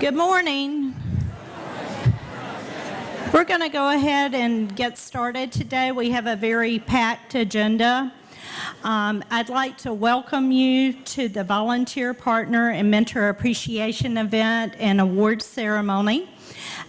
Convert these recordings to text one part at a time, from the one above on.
Good morning. We're going to go ahead and get started today. We have a very packed agenda. I'd like to welcome you to the Volunteer Partner and Mentor Appreciation Event and Awards Ceremony.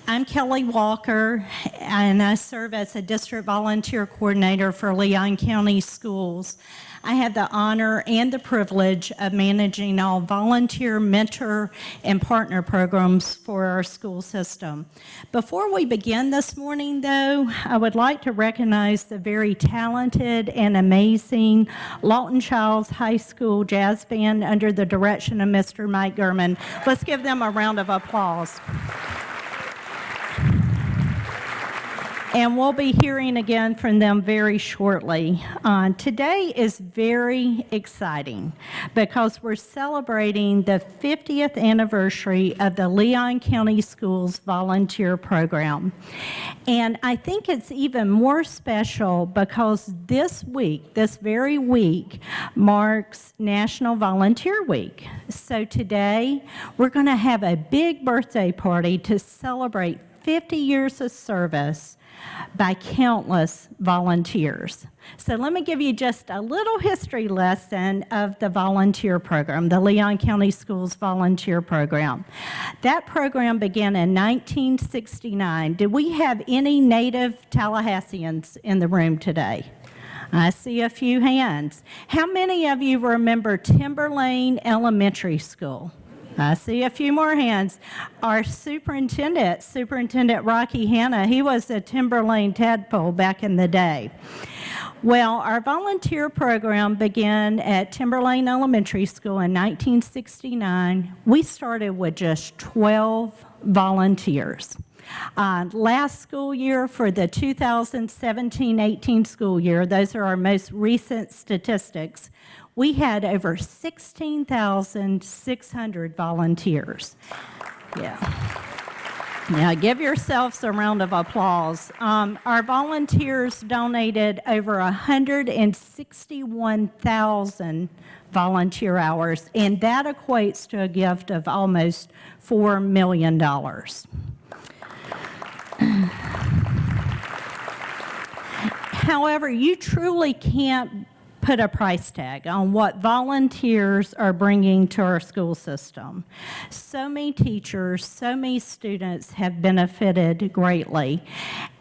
I'm Kelly Walker, and I serve as a District Volunteer Coordinator for Leon County Schools. I have the honor and the privilege of managing all volunteer, mentor, and partner programs for our school system. Before we begin this morning, though, I would like to recognize the very talented and amazing Lawton Childs High School Jazz Band under the direction of Mr. Mike Gurman. Let's give them a round of applause. And we'll be hearing again from them very shortly. Today is very exciting because we're celebrating the 50th anniversary of the Leon County Schools Volunteer Program. And I think it's even more special because this week, this very week, marks National Volunteer Week. So today, we're going to have a big birthday party to celebrate 50 years of service by countless volunteers. So let me give you just a little history lesson of the volunteer program, the Leon County Schools Volunteer Program. That program began in 1969. Do we have any native Tallahasseans in the room today? I see a few hands. How many of you remember Timberlane Elementary School? I see a few more hands. Our Superintendent Rocky Hanna, he was a Timberlane tadpole back in the day. Well, our volunteer program began at Timberlane Elementary School in 1969. We started with just 12 volunteers. Last school year, for the 2017-18 school year, those are our most recent statistics, we had over 16,600 volunteers. Yeah. Now, give yourselves a round of applause. Our volunteers donated over 161,000 volunteer hours, and that equates to a gift of almost $4 million. However, you truly can't put a price tag on what volunteers are bringing to our school system. So many teachers, so many students have benefited greatly.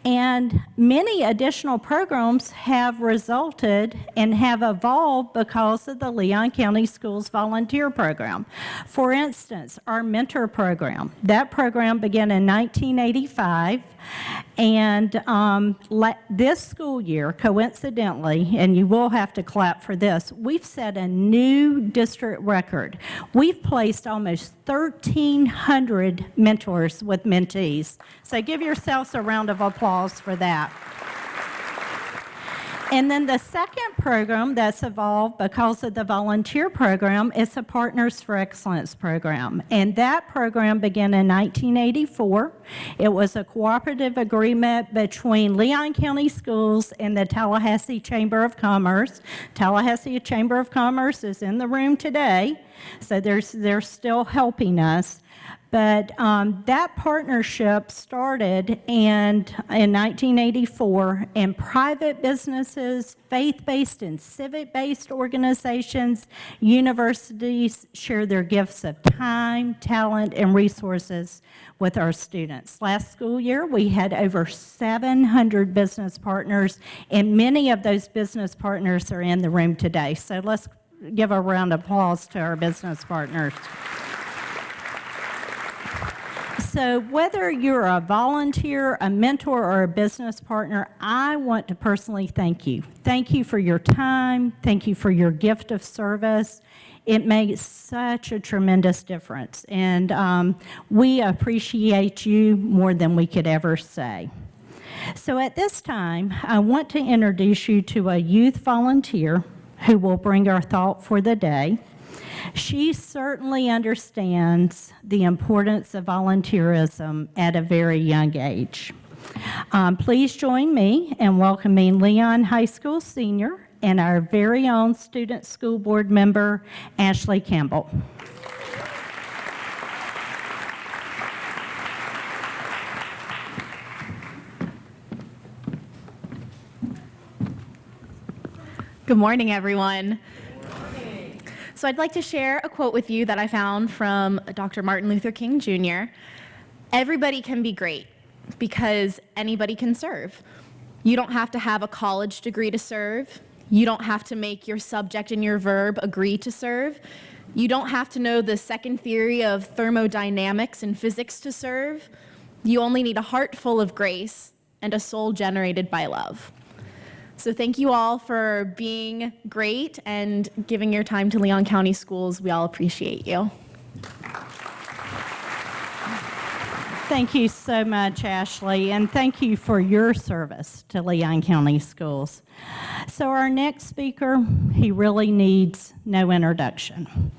And many additional programs have resulted and have evolved because of the Leon County Schools Volunteer Program. For instance, our mentor program. That program began in 1985, and this school year, coincidentally, and you will have to clap for this, we've set a new district record. We've placed almost 1,300 mentors with mentees. So give yourselves a round of applause for that. And then the second program that's evolved because of the volunteer program is the Partners for Excellence program. And that program began in 1984. It was a cooperative agreement between Leon County Schools and the Tallahassee Chamber of Commerce. Tallahassee Chamber of Commerce is in the room today, so they're still helping us. But that partnership started in 1984, and private businesses, faith-based and civic-based organizations, universities share their gifts of time, talent, and resources with our students. Last school year, we had over 700 business partners, and many of those business partners are in the room today. So let's give a round of applause to our business partners. So whether you're a volunteer, a mentor, or a business partner, I want to personally thank you. Thank you for your time. Thank you for your gift of service. It makes such a tremendous difference, and we appreciate you more than we could ever say. So at this time, I want to introduce you to a youth volunteer who will bring our thought for the day. She certainly understands the importance of volunteerism at a very young age. Please join me in welcoming Leon High School senior and our very own student school board member, Ashley Campbell. Good morning, everyone. So I'd like to share a quote with you that I found from Dr. Martin Luther King Jr. Everybody can be great because anybody can serve. You don't have to have a college degree to serve. You don't have to make your subject and your verb agree to serve. You don't have to know the second theory of thermodynamics and physics to serve. You only need a heart full of grace and a soul generated by love. So thank you all for being great and giving your time to Leon County Schools. We all appreciate you. Thank you so much, Ashley, and thank you for your service to Leon County Schools. So our next speaker, he really needs no introduction,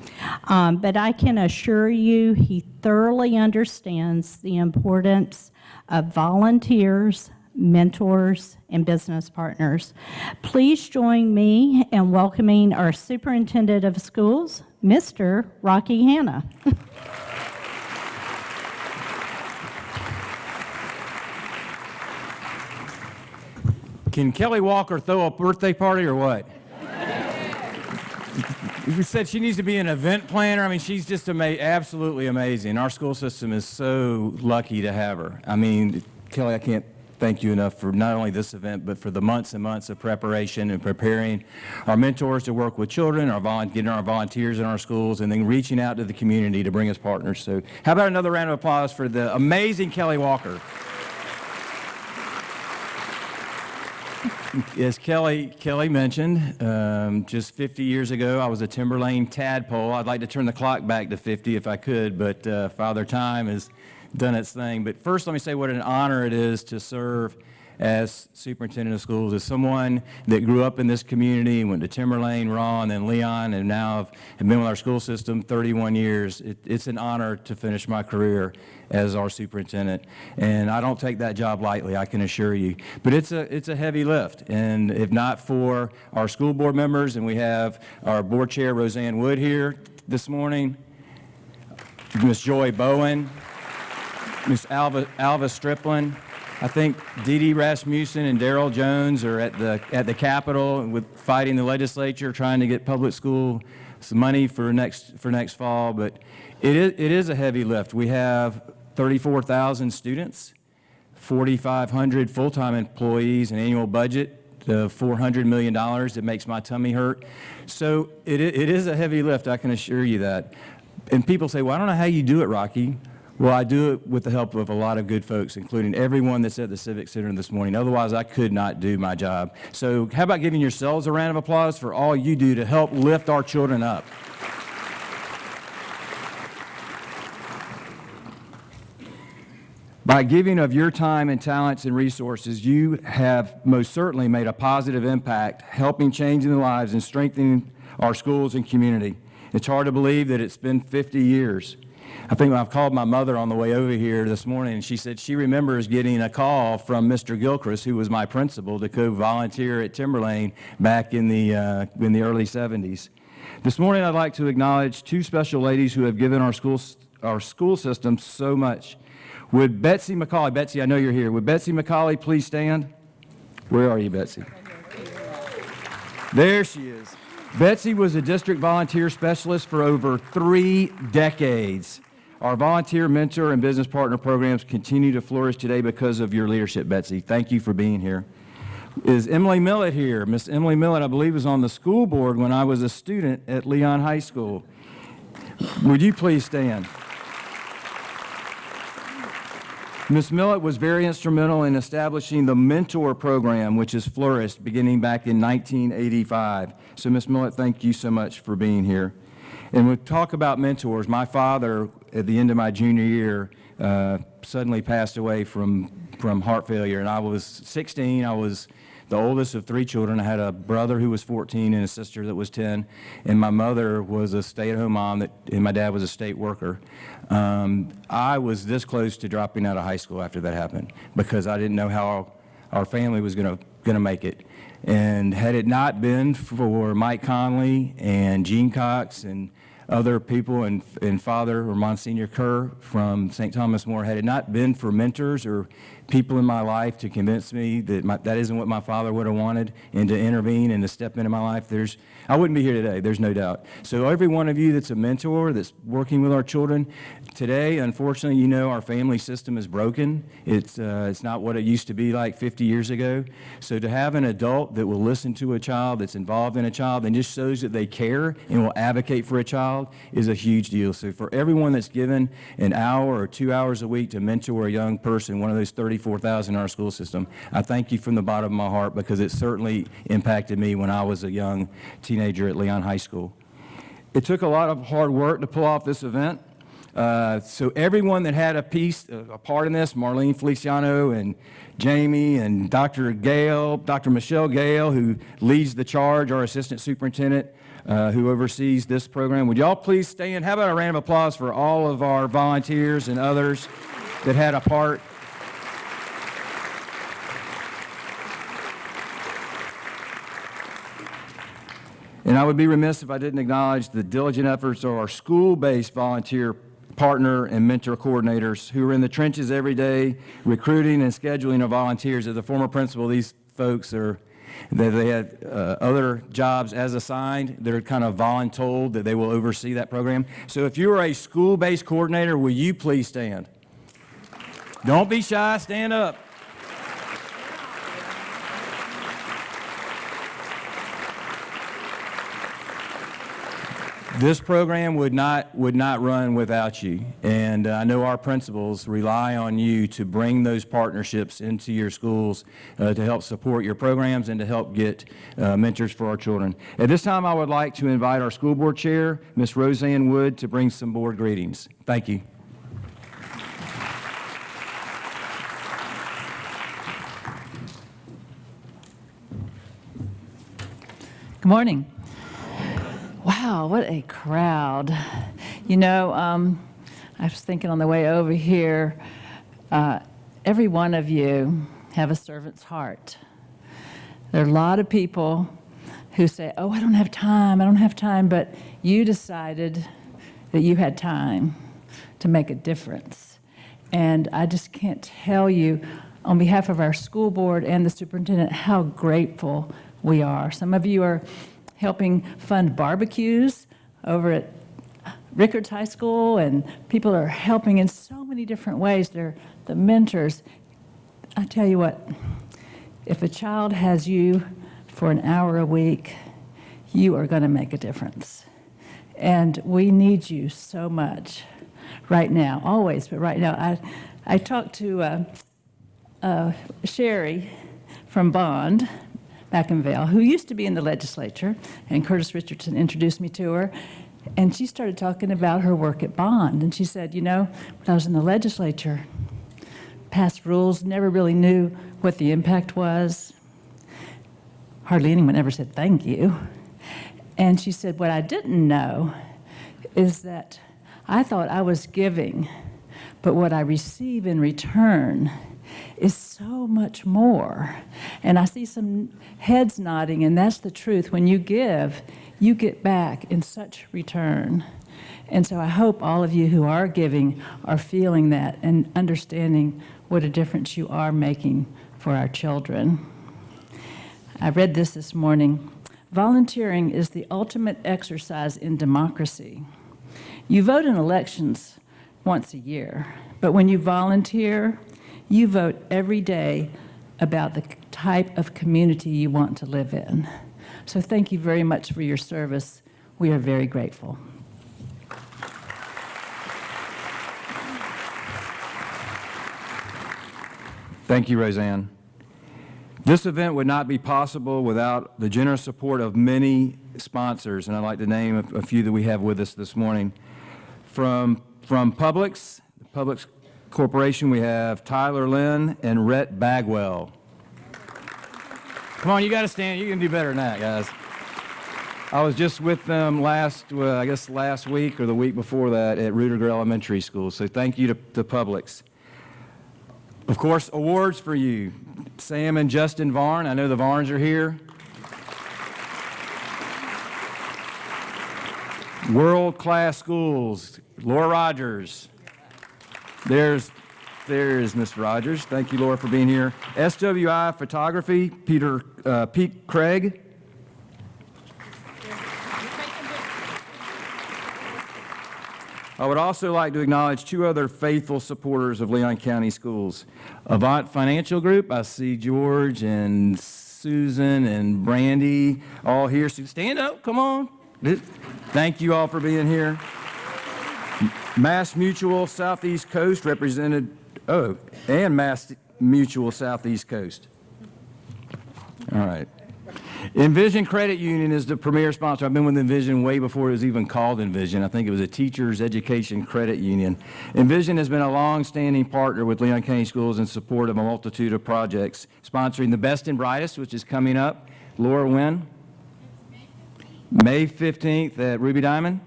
but I can assure you he thoroughly understands the importance of volunteers, mentors, and business partners. Please join me in welcoming our Superintendent of Schools, Mr. Rocky Hanna. Can Kelly Walker throw a birthday party or what? We said she needs to be an event planner. I mean, she's just absolutely amazing. Our school system is so lucky to have her. I mean, Kelly, I can't thank you enough for not only this event, but for the months and months of preparation and preparing our mentors to work with children, getting our volunteers in our schools, and then reaching out to the community to bring us partners. So how about another round of applause for the amazing Kelly Walker? As Kelly mentioned, just 50 years ago, I was a Timberlane tadpole. I'd like to turn the clock back to 50 if I could, but Father Time has done its thing. But first, let me say what an honor it is to serve as superintendent of schools, as someone that grew up in this community and went to Timberlane, Raw, and then Leon, and now have been with our school system 31 years. It's an honor to finish my career as our superintendent, and I don't take that job lightly, I can assure you. But it's a heavy lift, and if not for our school board members, and we have our board chair Roseanne Wood here this morning, Miss Joy Bowen, Miss Alva Striplin. I think Dee Dee Rasmussen and Darrell Jones are at the Capitol fighting the legislature, trying to get public school some money for next fall. But it is a heavy lift. We have 34,000 students, 4,500 full-time employees, an annual budget of $400 million. It makes my tummy hurt. So it is a heavy lift, I can assure you that. And people say, well, I don't know how you do it, Rocky. Well, I do it with the help of a lot of good folks, including everyone that's at the Civic Center this morning. Otherwise, I could not do my job. So how about giving yourselves a round of applause for all you do to help lift our children up? By giving of your time and talents and resources, you have most certainly made a positive impact, helping change the lives and strengthening our schools and community. It's hard to believe that it's been 50 years. I think I've called my mother on the way over here this morning, and she said she remembers getting a call from Mr. Gilchrist, who was my principal, to go volunteer at Timberlane back in the early 70s. This morning, I'd like to acknowledge two special ladies who have given our school system so much. Would Betsy McCauley, Betsy, I know you're here. Would Betsy McCauley please stand? Where are you, Betsy? There she is. Betsy was a district volunteer specialist for over 3 decades. Our volunteer, mentor, and business partner programs continue to flourish today because of your leadership, Betsy. Thank you for being here. Is Emily Millett here? Miss Emily Millett, I believe, was on the school board when I was a student at Leon High School. Would you please stand? Ms. Millett was very instrumental in establishing the mentor program, which has flourished beginning back in 1985. So, Ms. Millett, thank you so much for being here. And we talk about mentors. My father, at the end of my junior year, suddenly passed away from heart failure. And I was 16. I was the oldest of 3 children. I had a brother who was 14 and a sister that was 10. And my mother was a stay-at-home mom, and my dad was a state worker. I was this close to dropping out of high school after that happened because I didn't know how our family was going to make it. And had it not been for Mike Conley and Gene Cox and other people, and Father or Monsignor Kerr from St. Thomas More, had it not been for mentors or people in my life to convince me that that isn't what my father would have wanted, and to intervene and to step into my life, I wouldn't be here today, there's no doubt. So every one of you that's a mentor, that's working with our children, today, unfortunately, you know our family system is broken. It's not what it used to be like 50 years ago. So to have an adult that will listen to a child, that's involved in a child, and just shows that they care and will advocate for a child is a huge deal. So for everyone that's given an hour or 2 hours a week to mentor a young person, one of those 34,000 in our school system, I thank you from the bottom of my heart, because it certainly impacted me when I was a young teenager at Leon High School. It took a lot of hard work to pull off this event. So everyone that had a part in this, Marlene Feliciano and Jamie and Dr. Michelle Gale, who leads the charge, our assistant superintendent, who oversees this program. Would y'all please stand? How about a round of applause for all of our volunteers and others that had a part? And I would be remiss if I didn't acknowledge the diligent efforts of our school-based volunteer partner and mentor coordinators who are in the trenches every day, recruiting and scheduling of volunteers. As a former principal, these folks they had other jobs as assigned. They're kind of voluntold that they will oversee that program. So if you're a school-based coordinator, will you please stand? Don't be shy, stand up. This program would not run without you, and I know our principals rely on you to bring those partnerships into your schools to help support your programs and to help get mentors for our children. At this time, I would like to invite our school board chair, Ms. Roseanne Wood, to bring some board greetings. Thank you. Good morning. Wow, what a crowd. You know, I was thinking on the way over here, every one of you have a servant's heart. There are a lot of people who say, oh, I don't have time, but you decided that you had time to make a difference. And I just can't tell you, on behalf of our school board and the superintendent, how grateful we are. Some of you are helping fund barbecues over at Rickards High School, and people are helping in so many different ways. They're the mentors. I tell you what, if a child has you for an hour a week, you are going to make a difference. And we need you so much right now, always, but right now. I talked to Sherry from Bond back in Vail, who used to be in the legislature, and Curtis Richardson introduced me to her, and she started talking about her work at Bond, and she said, you know, when I was in the legislature, passed rules, never really knew what the impact was. Hardly anyone ever said thank you. And she said, what I didn't know is that I thought I was giving, but what I receive in return is so much more. And I see some heads nodding, and that's the truth. When you give, you get back in such return. And so I hope all of you who are giving are feeling that and understanding what a difference you are making for our children. I read this morning. Volunteering is the ultimate exercise in democracy. You vote in elections once a year, but when you volunteer, you vote every day about the type of community you want to live in. So thank you very much for your service. We are very grateful. Thank you, Roseanne. This event would not be possible without the generous support of many sponsors, and I'd like to name a few that we have with us this morning. From Publix Corporation, we have Tyler Lynn and Rhett Bagwell. Come on, you got to stand. You can do better than that, guys. I was just with them last week or the week before that at Rudiger Elementary School, so thank you to Publix. Of course, awards for you. Sam and Justin Varn. I know the Varns are here. World-class schools, Laura Rogers. There's Miss Rogers. Thank you, Laura, for being here. SWI Photography, Pete Craig. I would also like to acknowledge two other faithful supporters of Leon County Schools. Avant Financial Group, I see George and Susan and Brandy all here. So stand up, come on. Thank you all for being here. Mass Mutual Southeast Coast represented, and Mass Mutual Southeast Coast. All right. Envision Credit Union is the premier sponsor. I've been with Envision way before it was even called Envision. I think it was a teachers education credit union. Envision has been a long-standing partner with Leon County Schools in support of a multitude of projects, sponsoring the Best and Brightest, which is coming up. Laura, when? May 15th at Ruby Diamond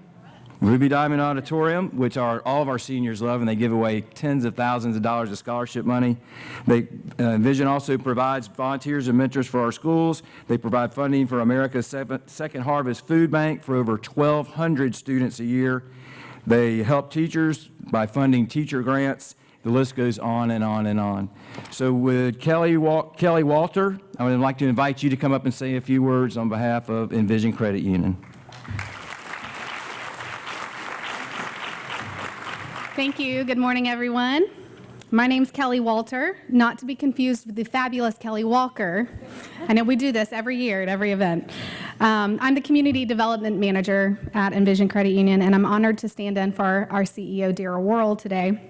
Auditorium, which all of our seniors love, and they give away tens of thousands of dollars of scholarship money. Envision also provides volunteers and mentors for our schools. They provide funding for America's Second Harvest Food Bank for over 1,200 students a year. They help teachers by funding teacher grants. The list goes on and on and on. So with Kelly Walter, I would like to invite you to come up and say a few words on behalf of Envision Credit Union. Thank you. Good morning, everyone. My name's Kelly Walter, not to be confused with the fabulous Kelly Walker. I know we do this every year at every event. I'm the Community Development Manager at Envision Credit Union, and I'm honored to stand in for our CEO, Daryl Worrell, today.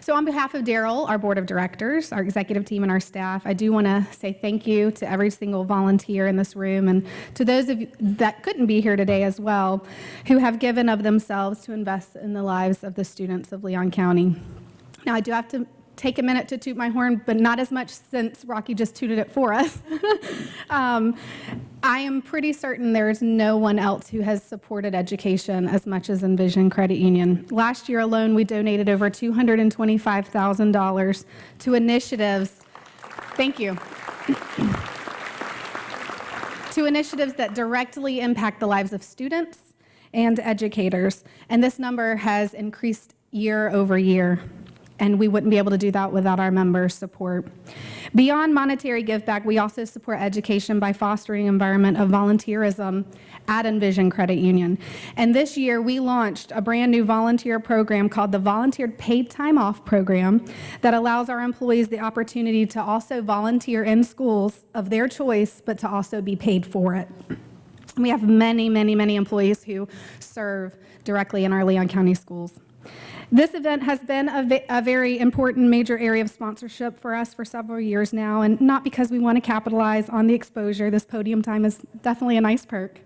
So on behalf of Daryl, our board of directors, our executive team, and our staff, I do want to say thank you to every single volunteer in this room and to those of you that couldn't be here today as well, who have given of themselves to invest in the lives of the students of Leon County. Now, I do have to take a minute to toot my horn, but not as much since Rocky just tooted it for us. I am pretty certain there's no one else who has supported education as much as Envision Credit Union. Last year alone, we donated over $225,000 to initiatives. Thank you. To initiatives that directly impact the lives of students and educators. And this number has increased year over year. And we wouldn't be able to do that without our members' support. Beyond monetary giveback, we also support education by fostering an environment of volunteerism at Envision Credit Union. And this year, we launched a brand new volunteer program called the Volunteered Paid Time Off Program that allows our employees the opportunity to also volunteer in schools of their choice, but to also be paid for it. We have many, many, many employees who serve directly in our Leon County schools. This event has been a very important major area of sponsorship for us for several years now, and not because we want to capitalize on the exposure. This podium time is definitely a nice perk,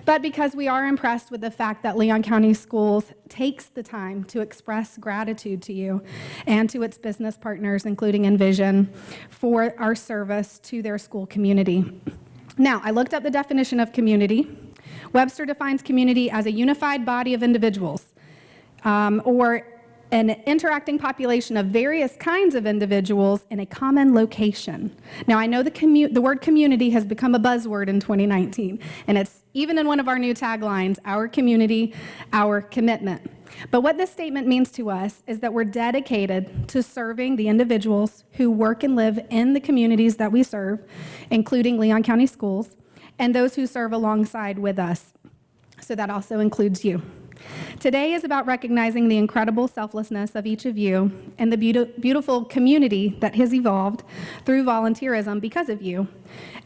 but because we are impressed with the fact that Leon County Schools takes the time to express gratitude to you and to its business partners, including Envision, for our service to their school community. Now, I looked up the definition of community. Webster defines community as a unified body of individuals, or an interacting population of various kinds of individuals in a common location. Now, I know the word community has become a buzzword in 2019, and it's even in one of our new taglines, our community, our commitment. But what this statement means to us is that we're dedicated to serving the individuals who work and live in the communities that we serve, including Leon County Schools, and those who serve alongside with us. So that also includes you. Today is about recognizing the incredible selflessness of each of you and the beautiful community that has evolved through volunteerism because of you.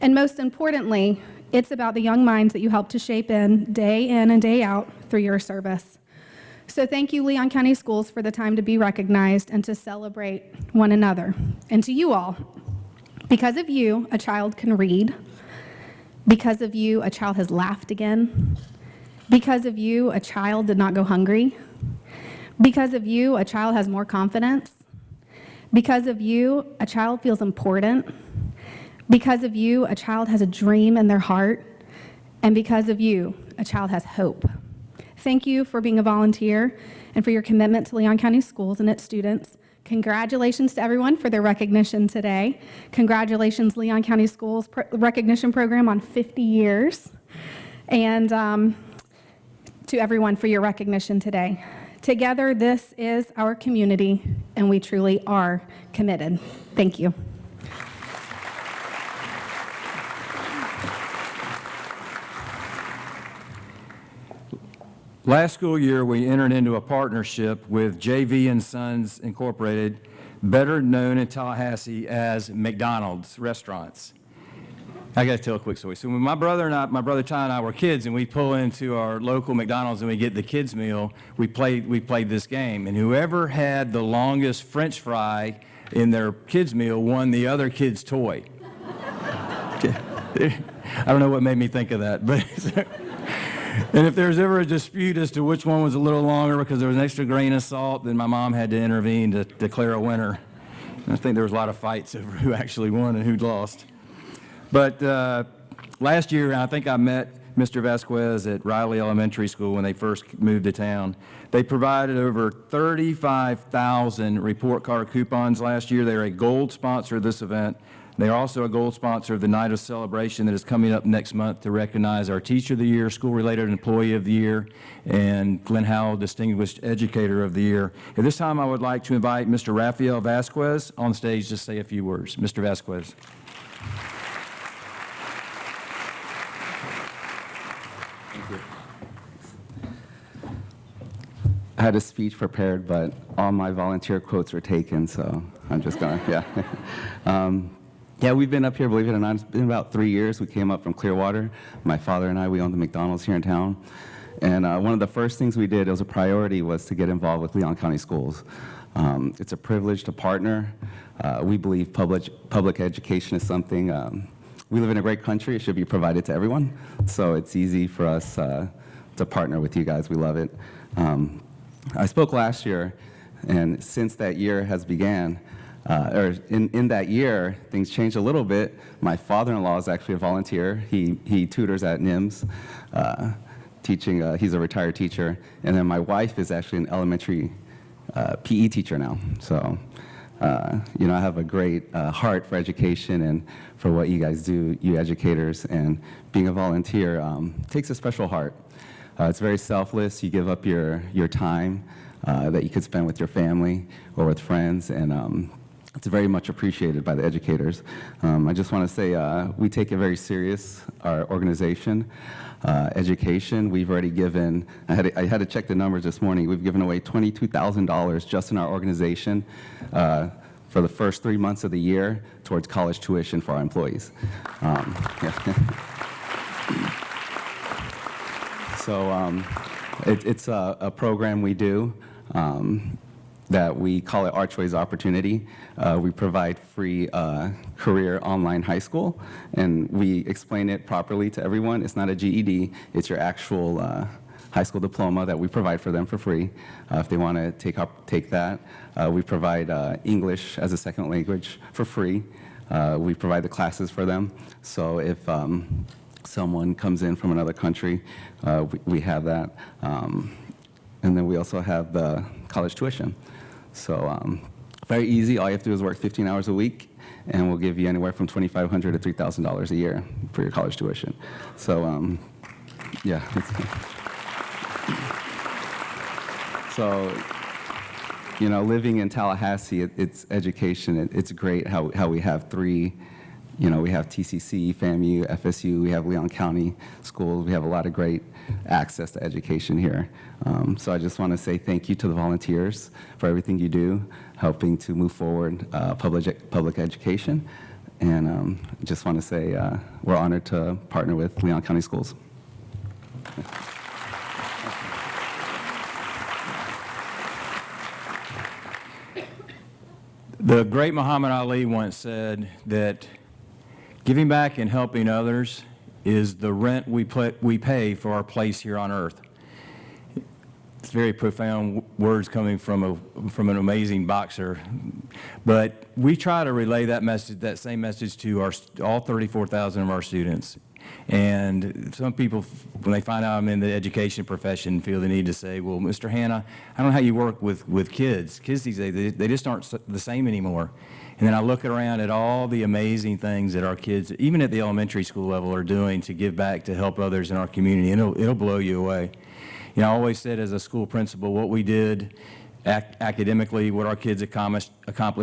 And most importantly, it's about the young minds that you help to shape in and day out through your service. So thank you, Leon County Schools, for the time to be recognized and to celebrate one another. And to you all, because of you, a child can read. Because of you, a child has laughed again. Because of you, a child did not go hungry. Because of you, a child has more confidence. Because of you, a child feels important. Because of you, a child has a dream in their heart. And because of you, a child has hope. Thank you for being a volunteer and for your commitment to Leon County Schools and its students. Congratulations to everyone for their recognition today. Congratulations, Leon County Schools recognition program on 50 years. And to everyone for your recognition today. Together, this is our community, and we truly are committed. Thank you. Last school year, we entered into a partnership with JV and Sons Incorporated, better known in Tallahassee as McDonald's Restaurants. I got to tell a quick story. So when my brother Ty and I were kids, and we pull into our local McDonald's and we get the kids meal, we played this game, and whoever had the longest French fry in their kids meal won the other kid's toy. I don't know what made me think of that, but. And if there's ever a dispute as to which one was a little longer because there was an extra grain of salt, then my mom had to intervene to declare a winner. And I think there was a lot of fights over who actually won and who lost. But last year, I think I met Mr. Vasquez at Riley Elementary School when they first moved to town. They provided over 35,000 report card coupons last year. They're a gold sponsor of this event. They're also a gold sponsor of the Night of Celebration that is coming up next month to recognize our Teacher of the Year, School-Related Employee of the Year, and Glenn Howell Distinguished Educator of the Year. At this time, I would like to invite Mr. Rafael Vasquez on stage to say a few words. Mr. Vasquez. Thank you. I had a speech prepared, but all my volunteer quotes were taken, so I'm just gonna, yeah. Yeah, we've been up here, believe it or not, it's been about 3 years. We came up from Clearwater. My father and I, we own the McDonald's here in town. And one of the first things we did, it was a priority, was to get involved with Leon County Schools. It's a privilege to partner. We believe public education is something, we live in a great country, it should be provided to everyone. So it's easy for us to partner with you guys, we love it. I spoke last year, and since that year has began, or in that year, things changed a little bit. My father-in-law is actually a volunteer. He tutors at NIMS, teaching, he's a retired teacher. And then my wife is actually an elementary PE teacher now. So, you know, I have a great heart for education and for what you guys do, you educators. And being a volunteer takes a special heart. It's very selfless. You give up your time that you could spend with your family or with friends, and it's very much appreciated by the educators. I just want to say we take it very serious, our organization. Education, we've already given, I had to check the numbers this morning, we've given away $22,000 just in our organization for the first 3 months of the year towards college tuition for our employees. Yeah. So it's a program we do that we call it Archways Opportunity. We provide free career online high school, and we explain it properly to everyone. It's not a GED, it's your actual high school diploma that we provide for them for free if they want to take that. We provide English as a second language for free. We provide the classes for them. So if someone comes in from another country, we have that. And then we also have the college tuition. So very easy. All you have to do is work 15 hours a week, and we'll give you anywhere from $2,500 to $3,000 a year for your college tuition. So yeah. So, you know, living in Tallahassee, it's education. It's great how we have three. You know, we have TCC, FAMU, FSU, we have Leon County schools. We have a lot of great access to education here. So I just want to say thank you to the volunteers for everything you do, helping to move forward public education. And I just want to say we're honored to partner with Leon County Schools. The great Muhammad Ali once said that giving back and helping others is the rent we pay for our place here on earth. It's very profound words coming from an amazing boxer. But we try to relay that message, that same message to all 34,000 of our students. And some people, when they find out I'm in the education profession, feel the need to say, well, Mr. Hanna, I don't know how you work with kids. Kids these days, they just aren't the same anymore. And then I look around at all the amazing things that our kids, even at the elementary school level, are doing to give back, to help others in our community, and it'll blow you away. I always said as a school principal, what we did academically, what our kids accomplished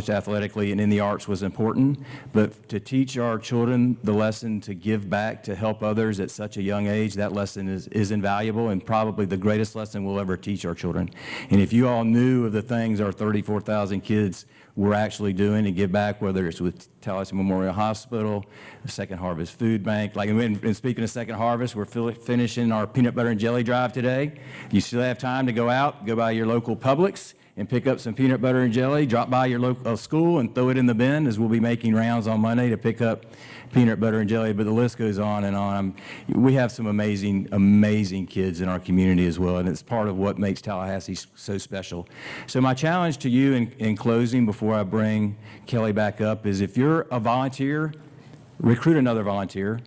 athletically and in the arts was important, but to teach our children the lesson to give back, to help others at such a young age, that lesson is invaluable and probably the greatest lesson we'll ever teach our children. And if you all knew of the things our 34,000 kids were actually doing to give back, whether it's with Tallahassee Memorial Hospital, the Second Harvest Food Bank. And speaking of Second Harvest, we're finishing our peanut butter and jelly drive today. You still have time to go out, go by your local Publix and pick up some peanut butter and jelly, drop by your local school and throw it in the bin, as we'll be making rounds on Monday to pick up peanut butter and jelly, but the list goes on and on. We have some amazing, amazing kids in our community as well, and it's part of what makes Tallahassee so special. So my challenge to you in closing, before I bring Kelly back up, is if you're a volunteer, recruit another volunteer.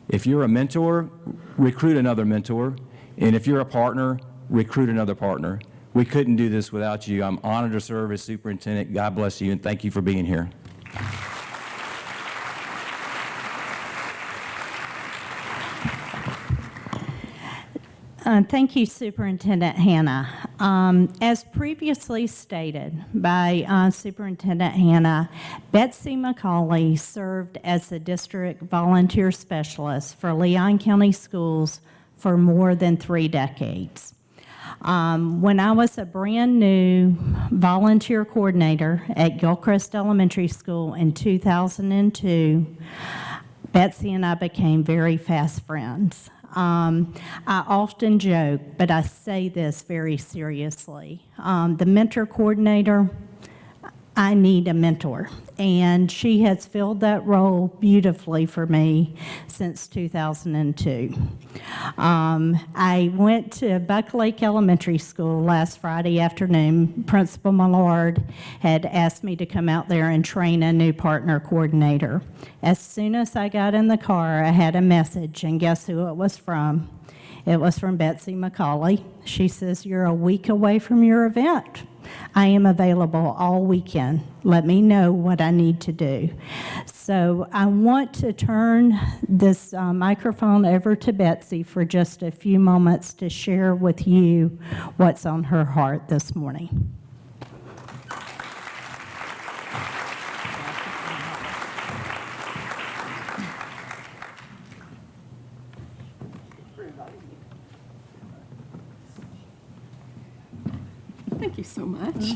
If you're a mentor, recruit another mentor. And if you're a partner, recruit another partner. We couldn't do this without you. I'm honored to serve as superintendent. God bless you, and thank you for being here. Thank you, Superintendent Hannah. As previously stated by Superintendent Hannah, Betsy McCauley served as the district volunteer specialist for Leon County Schools for more than 3 decades. When I was a brand new volunteer coordinator at Gilchrist Elementary School in 2002, Betsy and I became very fast friends. I often joke, but I say this very seriously. The mentor coordinator, I need a mentor, and she has filled that role beautifully for me since 2002. I went to Buck Lake Elementary School last Friday afternoon. Principal Millard had asked me to come out there and train a new partner coordinator. As soon as I got in the car, I had a message, and guess who it was from? It was from Betsy McCauley. She says, "You're a week away from your event. I am available all weekend. Let me know what I need to do." So I want to turn this microphone over to Betsy for just a few moments to share with you what's on her heart this morning. Thank you so much.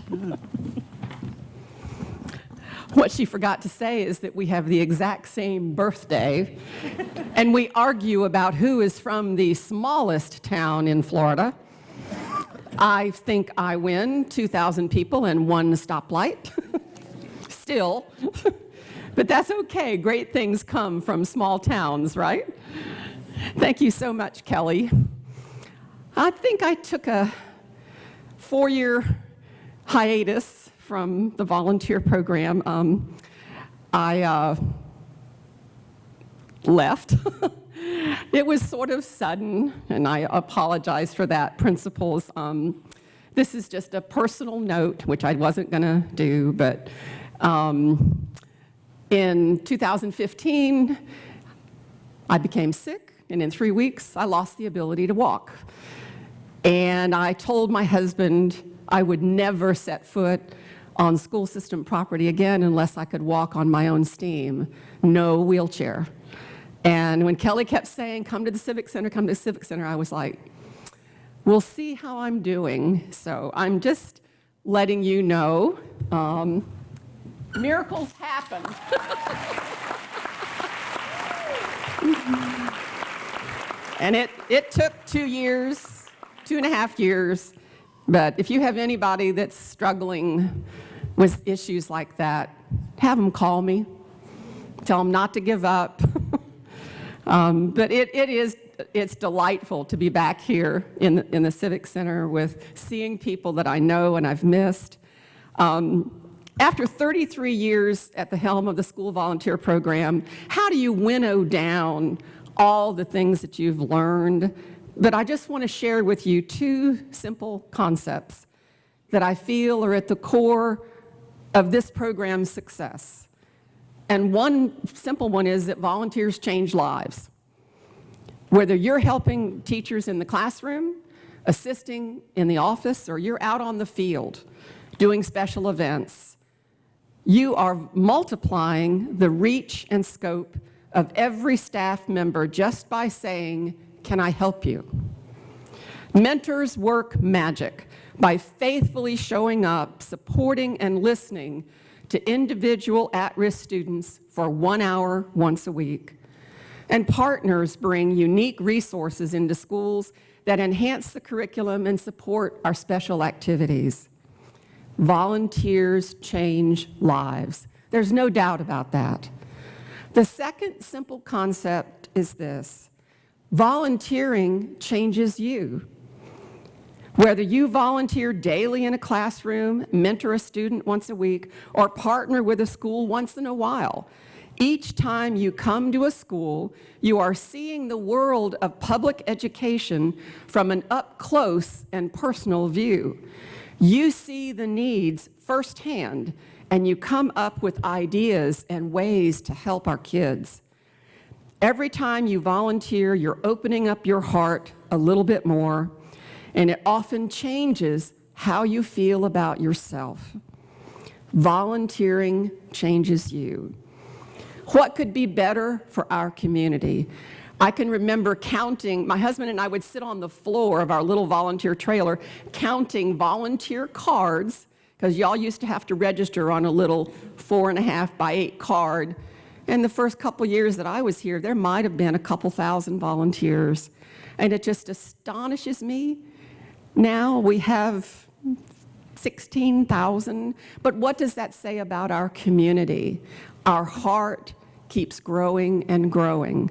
What she forgot to say is that we have the exact same birthday, and we argue about who is from the smallest town in Florida. I think I win, 2,000 people and 1 stoplight. Still. But that's okay. Great things come from small towns, right? Thank you so much, Kelly. I think I took a 4-year hiatus from the volunteer program. I left. It was sort of sudden, and I apologize for that, principals. This is just a personal note, which I wasn't going to do, but in 2015, I became sick, and in 3 weeks, I lost the ability to walk. And I told my husband I would never set foot on school system property again unless I could walk on my own steam, no wheelchair. And when Kelly kept saying, "Come to the Civic Center, come to the Civic Center," I was like, we'll see how I'm doing. So I'm just letting you know, miracles happen. And it took 2 years. 2.5 years, but if you have anybody that's struggling with issues like that, have them call me. Tell them not to give up. But it's delightful to be back here in the Civic Center with seeing people that I know and I've missed. After 33 years at the helm of the school volunteer program, how do you winnow down all the things that you've learned? But I just want to share with you 2 simple concepts that I feel are at the core of this program's success. And one simple one is that volunteers change lives. Whether you're helping teachers in the classroom, assisting in the office, or you're out on the field doing special events, you are multiplying the reach and scope of every staff member just by saying, "Can I help you?" Mentors work magic by faithfully showing up, supporting, and listening to individual at-risk students for 1 hour once a week. And partners bring unique resources into schools that enhance the curriculum and support our special activities. Volunteers change lives. There's no doubt about that. The second simple concept is this: volunteering changes you. Whether you volunteer daily in a classroom, mentor a student once a week, or partner with a school once in a while, each time you come to a school, you are seeing the world of public education from an up-close and personal view. You see the needs firsthand, and you come up with ideas and ways to help our kids. Every time you volunteer, you're opening up your heart a little bit more, and it often changes how you feel about yourself. Volunteering changes you. What could be better for our community? I can remember counting, my husband and I would sit on the floor of our little volunteer trailer counting volunteer cards, because y'all used to have to register on a little 4.5 by 8 card. And the first couple years that I was here, there might have been a couple thousand volunteers. And it just astonishes me. Now we have 16,000. But what does that say about our community? Our heart keeps growing and growing.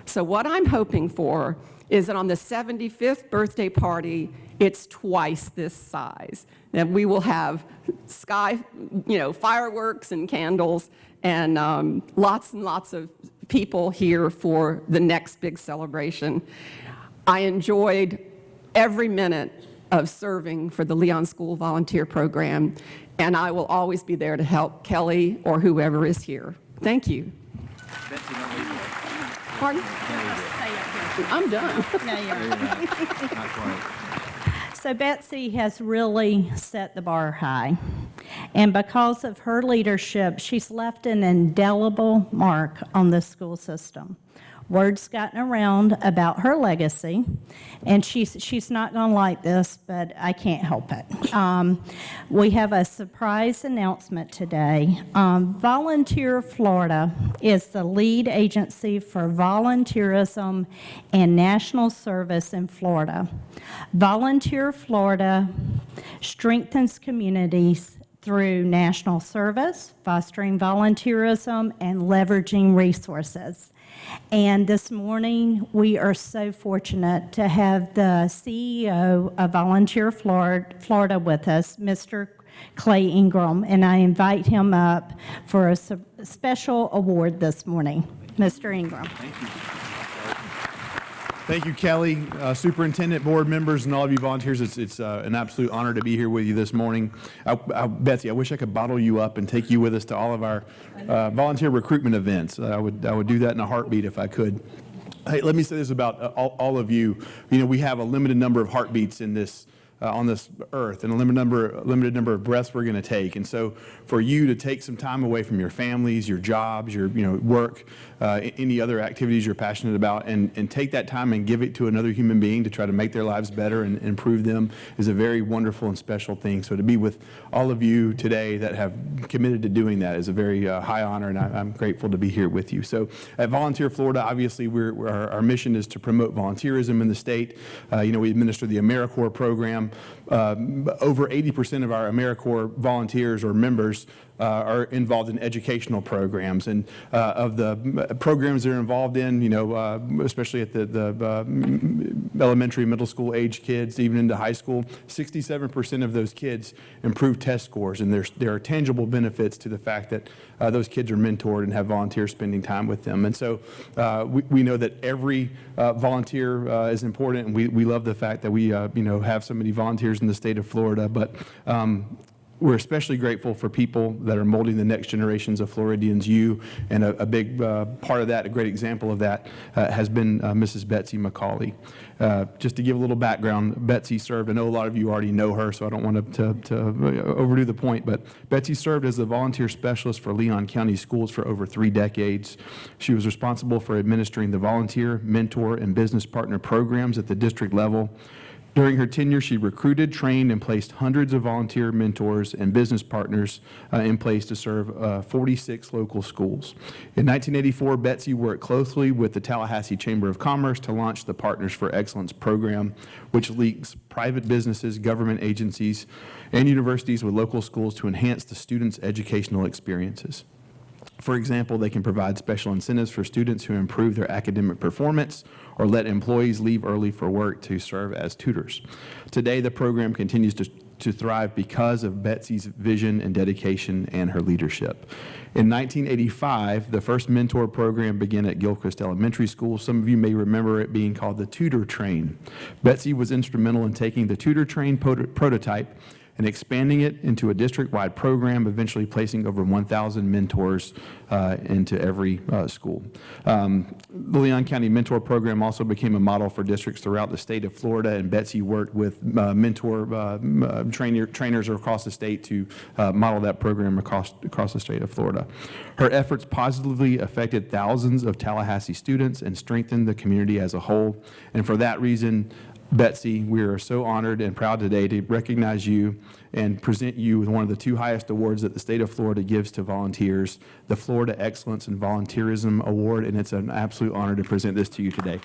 So what I'm hoping for is that on the 75th birthday party, it's twice this size. That we will have fireworks and candles, and lots and lots of people here for the next big celebration. I enjoyed every minute of serving for the Leon School Volunteer Program, and I will always be there to help Kelly or whoever is here. Thank you. Pardon? I'm done. So Betsy has really set the bar high. And because of her leadership, she's left an indelible mark on the school system. Word's gotten around about her legacy, and she's not going to like this, but I can't help it. We have a surprise announcement today. Volunteer Florida is the lead agency for volunteerism and national service in Florida. Volunteer Florida strengthens communities through national service, fostering volunteerism, and leveraging resources. And this morning, we are so fortunate to have the CEO of Volunteer Florida with us, Mr. Clay Ingram, and I invite him up for a special award this morning. Mr. Ingram. Thank you. Thank you, Kelly, Superintendent, board members, and all of you volunteers. It's an absolute honor to be here with you this morning. Betsy, I wish I could bottle you up and take you with us to all of our volunteer recruitment events. I would do that in a heartbeat if I could. Hey, let me say this about all of you. You know, we have a limited number of heartbeats in this on this earth, and a limited number of breaths we're going to take. And so for you to take some time away from your families, your jobs, your work, any other activities you're passionate about, and take that time and give it to another human being to try to make their lives better and improve them is a very wonderful and special thing. So to be with all of you today that have committed to doing that is a very high honor, and I'm grateful to be here with you. So at Volunteer Florida, obviously our mission is to promote volunteerism in the state. We administer the AmeriCorps program. Over 80% of our AmeriCorps volunteers or members are involved in educational programs, and of the programs they're involved in, especially at the elementary, middle school age kids, even into high school, 67% of those kids improve test scores, and there are tangible benefits to the fact that those kids are mentored and have volunteers spending time with them. And so we know that every volunteer is important, and we love the fact that we have so many volunteers in the state of Florida. But We're especially grateful for people that are molding the next generations of Floridians. You, and a big part of that, a great example of that, has been Mrs. Betsy McCauley. Just to give a little background, Betsy served, I know a lot of you already know her, so I don't want to overdo the point, but Betsy served as the volunteer specialist for Leon County Schools for over 3 decades. She was responsible for administering the volunteer, mentor, and business partner programs at the district level. During her tenure, she recruited, trained, and placed hundreds of volunteer mentors and business partners in place to serve 46 local schools. In 1984, Betsy worked closely with the Tallahassee Chamber of Commerce to launch the Partners for Excellence program, which links private businesses, government agencies, and universities with local schools to enhance the students' educational experiences. For example, they can provide special incentives for students who improve their academic performance or let employees leave early for work to serve as tutors. Today, the program continues to thrive because of Betsy's vision and dedication and her leadership. In 1985, the first mentor program began at Gilchrist Elementary School. Some of you may remember it being called the Tutor Train. Betsy was instrumental in taking the Tutor Train prototype and expanding it into a district-wide program, eventually placing over 1,000 mentors into every school. The Leon County Mentor Program also became a model for districts throughout the state of Florida, and Betsy worked with mentor trainers across the state to model that program across the state of Florida. Her efforts positively affected thousands of Tallahassee students and strengthened the community as a whole, and for that reason, Betsy, we are so honored and proud today to recognize you and present you with one of the 2 highest awards that the state of Florida gives to volunteers, the Florida Excellence in Volunteerism Award, and it's an absolute honor to present this to you today.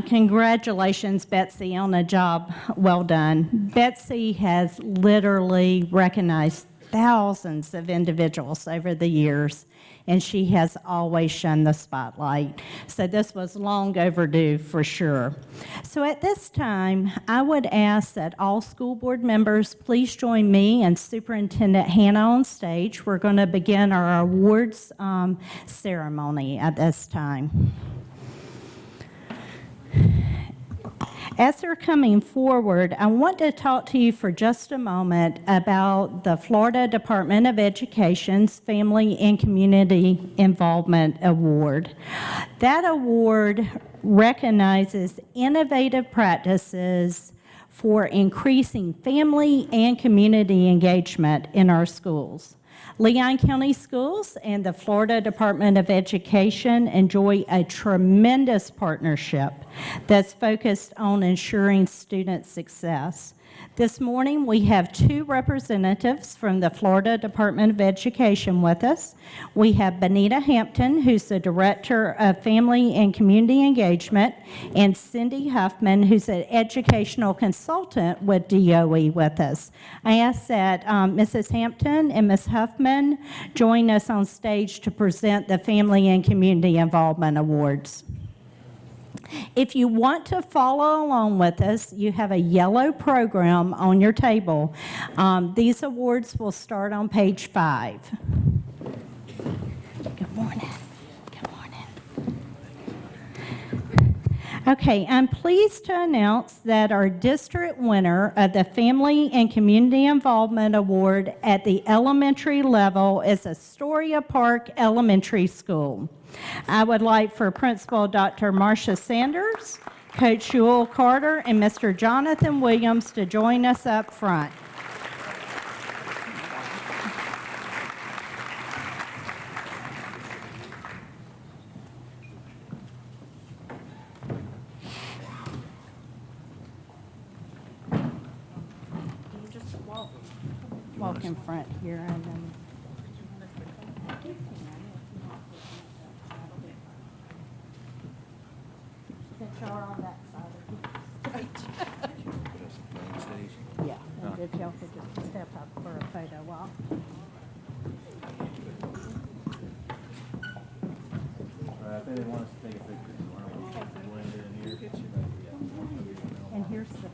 Congratulations, Betsy, on a job well done. Betsy has literally recognized thousands of individuals over the years, and she has always shunned the spotlight. So this was long overdue for sure. So at this time, I would ask that all school board members please join me and Superintendent Hannah on stage. We're going to begin our awards ceremony at this time. As they're coming forward, I want to talk to you for just a moment about the Florida Department of Education's Family and Community Involvement Award. That award recognizes innovative practices for increasing family and community engagement in our schools. Leon County Schools and the Florida Department of Education enjoy a tremendous partnership that's focused on ensuring student success. This morning, we have 2 representatives from the Florida Department of Education with us. We have Benita Hampton, who's the Director of Family and Community Engagement, and Cindy Huffman, who's an educational consultant with DOE with us. I ask that Mrs. Hampton and Ms. Huffman join us on stage to present the Family and Community Involvement Awards. If you want to follow along with us, you have a yellow program on your table. These awards will start on page 5. Good morning. Good morning. Okay, I'm pleased to announce that our district winner of the Family and Community Involvement Award at the elementary level is Astoria Park Elementary School. I would like for Principal Dr. Marcia Sanders, Coach Jewel Carter, and Mr. Jonathan Williams to join us up front. Walk in front here and then. Y'all are on that side. Yeah, and if y'all could just step up for a photo walk. And here's the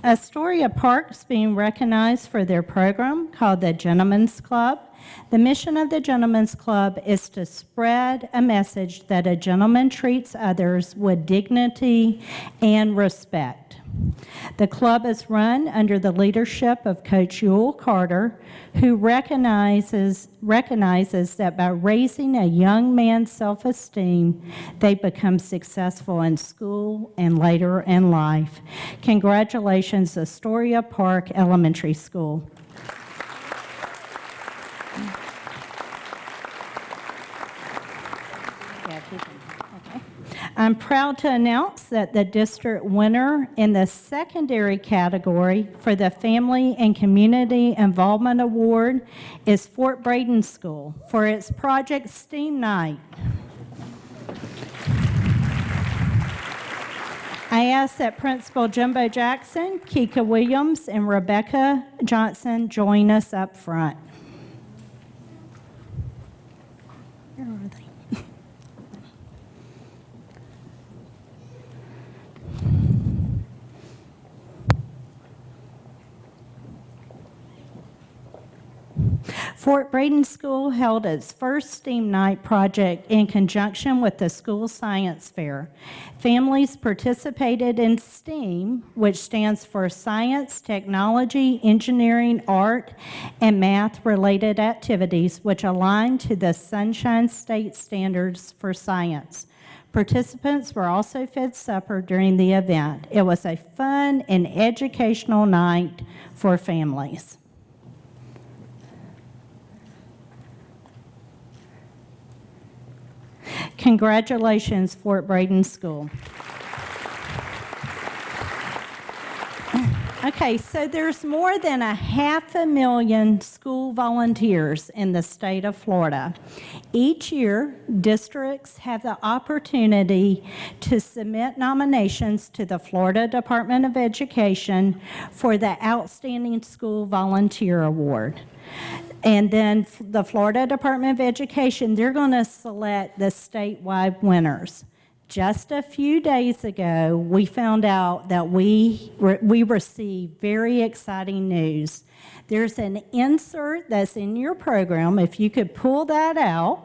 Astoria Park's being recognized for their program called the Gentlemen's Club. The mission of the Gentlemen's Club is to spread a message that a gentleman treats others with dignity and respect. The club is run under the leadership of Coach Yule Carter, who recognizes that by raising a young man's self-esteem, they become successful in school and later in life. Congratulations, Astoria Park Elementary School. I'm proud to announce that the district winner in the secondary category for the Family and Community Involvement Award is Fort Braden School for its Project STEAM Night. I ask that Principal Jimbo Jackson, Kika Williams, and Rebecca Johnson join us up front. Where are they? Fort Braden School held its first STEAM Night project in conjunction with the school science fair. Families participated in STEAM, which stands for Science, Technology, Engineering, Art, and Math-related activities, which align to the Sunshine State standards for science. Participants were also fed supper during the event. It was a fun and educational night for families. Congratulations, Fort Braden School. Okay, so there's more than 500,000 school volunteers in the state of Florida. Each year, districts have the opportunity to submit nominations to the Florida Department of Education for the Outstanding School Volunteer Award. And then the Florida Department of Education, they're going to select the statewide winners. Just a few days ago, we found out that we received very exciting news. There's an insert that's in your program. If you could pull that out,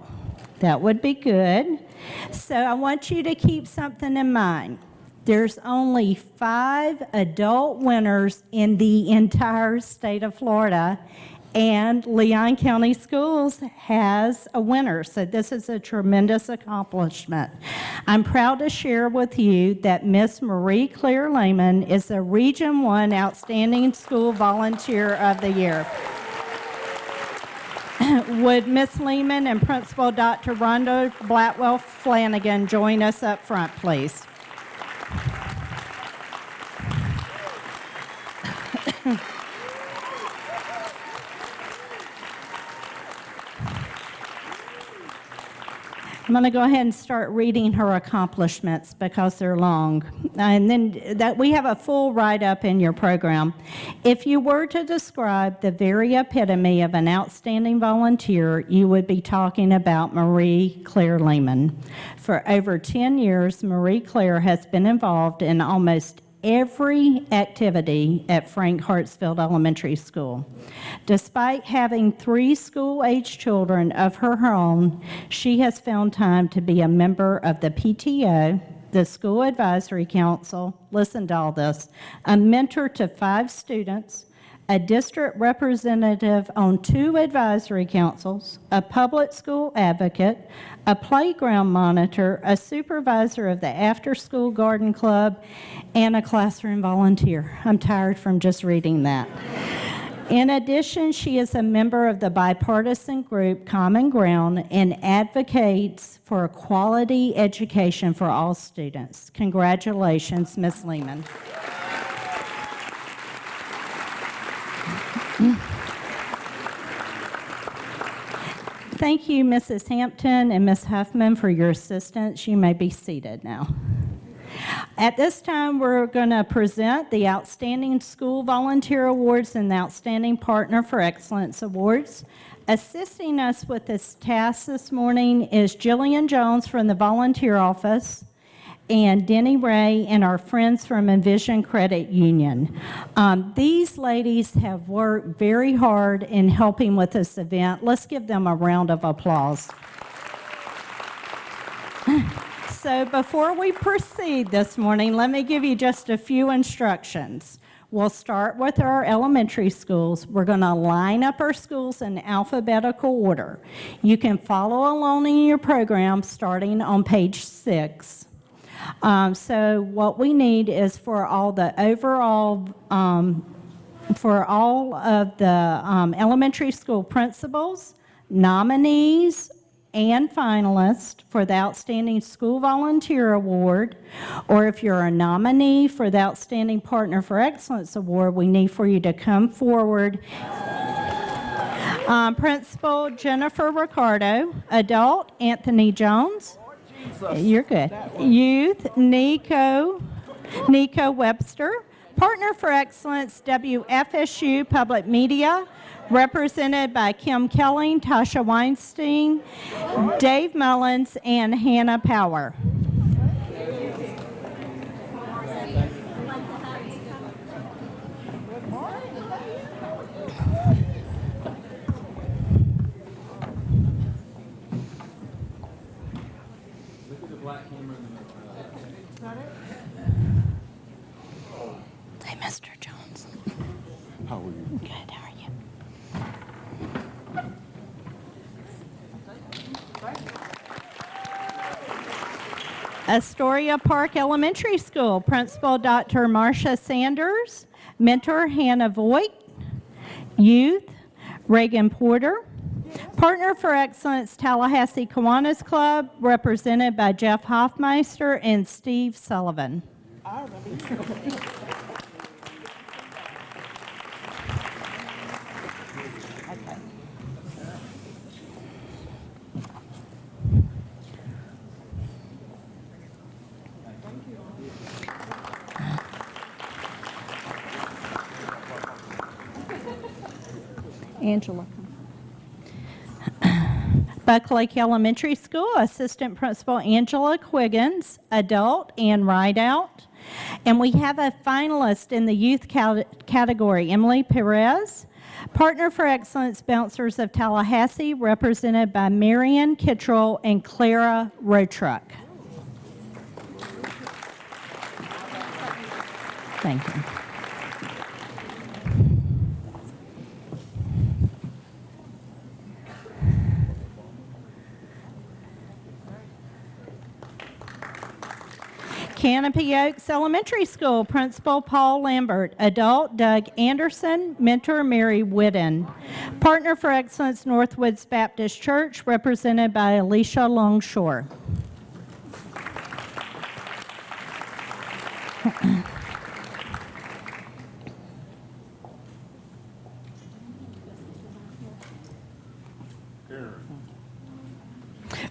that would be good. So I want you to keep something in mind. There's only 5 adult winners in the entire state of Florida, and Leon County Schools has a winner, so this is a tremendous accomplishment. I'm proud to share with you that Miss Marie Claire Lehman is the Region 1 Outstanding School Volunteer of the Year. Would Miss Lehman and Principal Dr. Rhonda Blatwell Flanagan join us up front, please? I'm going to go ahead and start reading her accomplishments because they're long. And then that we have a full write-up in your program. If you were to describe the very epitome of an outstanding volunteer, you would be talking about Marie Claire Lehman. For over 10 years, Marie Claire has been involved in almost every activity at Frank Hartsfield Elementary School. Despite having 3 school-age children of her own, she has found time to be a member of the PTO, the School Advisory Council, listen to all this, a mentor to 5 students, a district representative on 2 advisory councils, a public school advocate, a playground monitor, a supervisor of the after-school garden club, and a classroom volunteer. I'm tired from just reading that. In addition, she is a member of the bipartisan group Common Ground and advocates for a quality education for all students. Congratulations, Ms. Lehman. Thank you, Mrs. Hampton and Ms. Huffman, for your assistance. You may be seated now. At this time, we're going to present the Outstanding School Volunteer Awards and the Outstanding Partner for Excellence Awards. Assisting us with this task this morning is Jillian Jones from the Volunteer Office and Denny Ray and our friends from Envision Credit Union. These ladies have worked very hard in helping with this event. Let's give them a round of applause. So before we proceed this morning, let me give you just a few instructions. We'll start with our elementary schools. We're going to line up our schools in alphabetical order. You can follow along in your program starting on page 6. So what we need is for all the overall, for all of the elementary school principals, nominees, and finalists for the Outstanding School Volunteer Award, or if you're a nominee for the Outstanding Partner for Excellence Award, we need for you to come forward. Principal Jennifer Ricardo, adult Anthony Jones. You're good. Youth Nico Webster. Partner for Excellence WFSU Public Media, represented by Kim Kelly, Tasha Weinstein, Dave Mullins, and Hannah Power. Hey, Mr. Jones. How are you? Good, how are you? Astoria Park Elementary School, Principal Dr. Marcia Sanders, Mentor Hannah Voigt, Youth Reagan Porter, Partner for Excellence Tallahassee Kiwanis Club, represented by Jeff Hoffmeister and Steve Sullivan. Angela. Buck Lake Elementary School, Assistant Principal Angela Quiggins, adult Ann Rideout. And we have a finalist in the youth category, Emily Perez. Partner for Excellence Bouncers of Tallahassee, represented by Marion Kittrell and Clara Rotruck. Thank you. Canopy Oaks Elementary School, Principal Paul Lambert, adult Doug Anderson, Mentor Mary Whitten. Partner for Excellence Northwoods Baptist Church, represented by Alicia Longshore.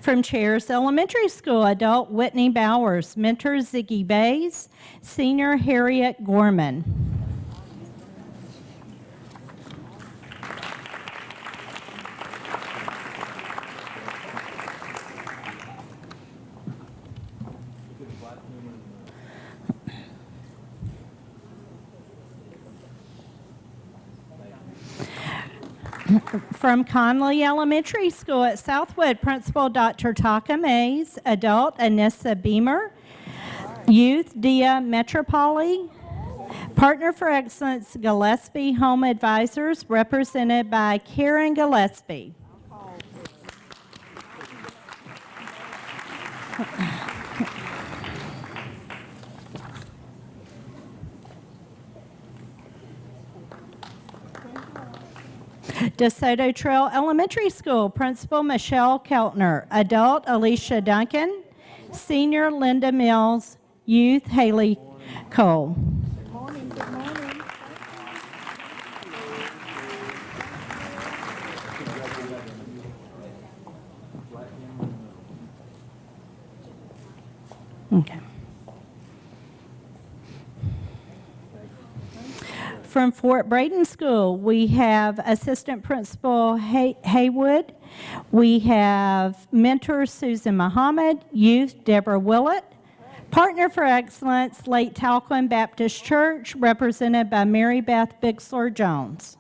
From Chairs Elementary School, adult Whitney Bowers, Mentor Ziggy Bays, Senior Harriet Gorman. From Conley Elementary School at Southwood, Principal Dr. Taka Mays, adult Anissa Beamer, Youth Dia Metropoli, Partner for Excellence Gillespie Home Advisors, represented by Karen Gillespie. DeSoto Trail Elementary School, Principal Michelle Keltner, adult Alicia Duncan, Senior Linda Mills, Youth Haley Cole. Good morning. Okay. From Fort Braden School, we have Assistant Principal Haywood. We have mentor Susan Muhammad, Youth Deborah Willett. Partner for Excellence, Lake Talcott Baptist Church, represented by Mary Beth Bixler Jones.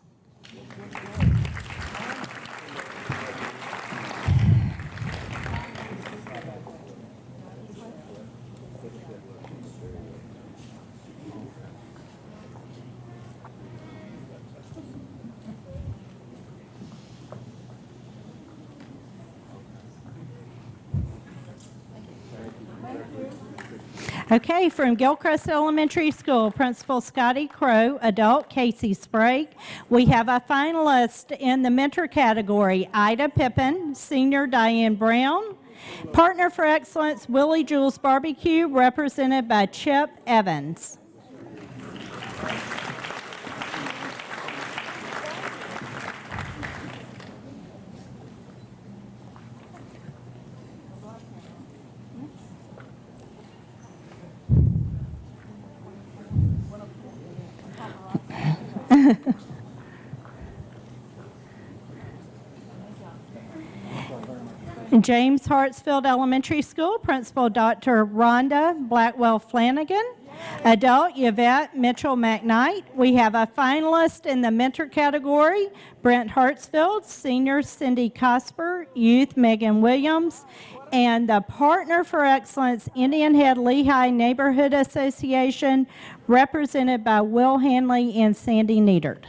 Okay, from Gilchrist Elementary School, Principal Scotty Crow, adult Casey Sprague. We have a finalist in the mentor category, Ida Pippin, senior Diane Brown. Partner for Excellence, Willie Jules Barbecue, represented by Chip Evans. James Hartsfield Elementary School, Principal Dr. Rhonda Blackwell Flanagan. Adult Yvette Mitchell McKnight. We have a finalist in the mentor category, Brent Hartsfield, Senior Cindy Cosper, Youth Megan Williams, and the Partner for Excellence, Indian Head Lehigh Neighborhood Association, represented by Will Hanley and Sandy Needert.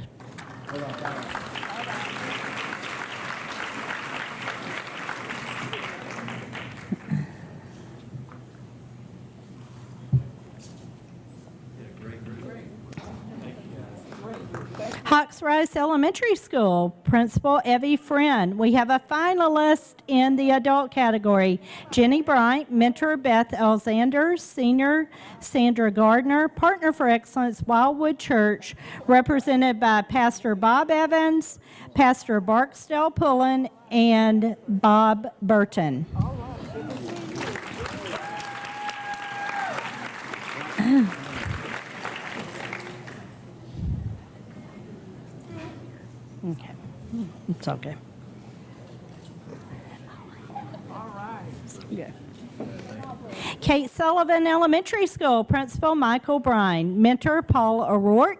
Hawks Rise Elementary School, Principal Evie Friend. We have a finalist in the adult category, Jenny Bryant, Mentor Beth Alexander, Senior Sandra Gardner, Partner for Excellence, Wildwood Church, represented by Pastor Bob Evans, Pastor Barksdale Pullen, and Bob Burton. Okay, it's okay. All right. Yeah. Kate Sullivan Elementary School, Principal Michael Brine, Mentor Paul O'Rourke,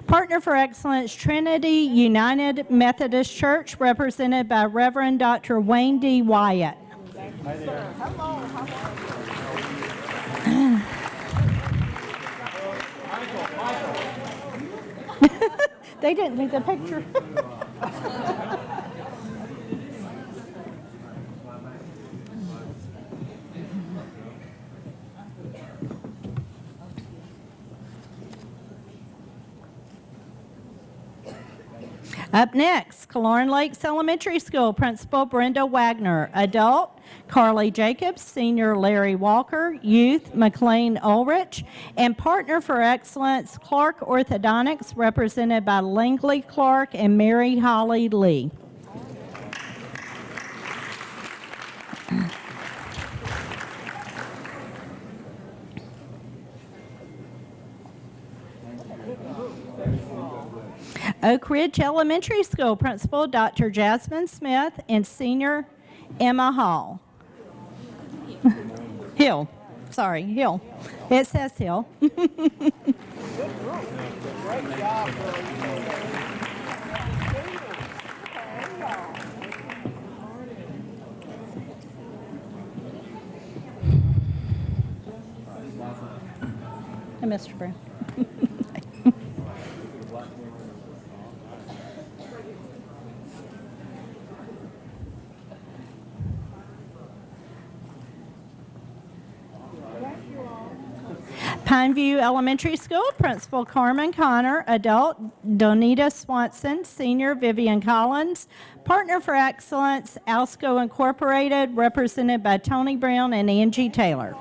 Partner for Excellence, Trinity United Methodist Church, represented by Reverend Dr. Wayne D. Wyatt. Hi there. Hello. They didn't need the picture. Up next, Killearn Lakes Elementary School, Principal Brenda Wagner. Adult, Carly Jacobs, Senior Larry Walker, Youth, McLean Ulrich, and Partner for Excellence, Clark Orthodontics, represented by Langley Clark and Mary Holly Lee. Oak Ridge Elementary School, Principal Dr. Jasmine Smith, and Senior Emma Hall. Hill. Sorry, Hill. It says Hill. Hey, Mr. Brown. Pineview Elementary School, Principal Carmen Connor. Adult, Donita Swanson. Senior, Vivian Collins. Partner for Excellence, Alsco Incorporated, represented by Tony Brown and Angie Taylor.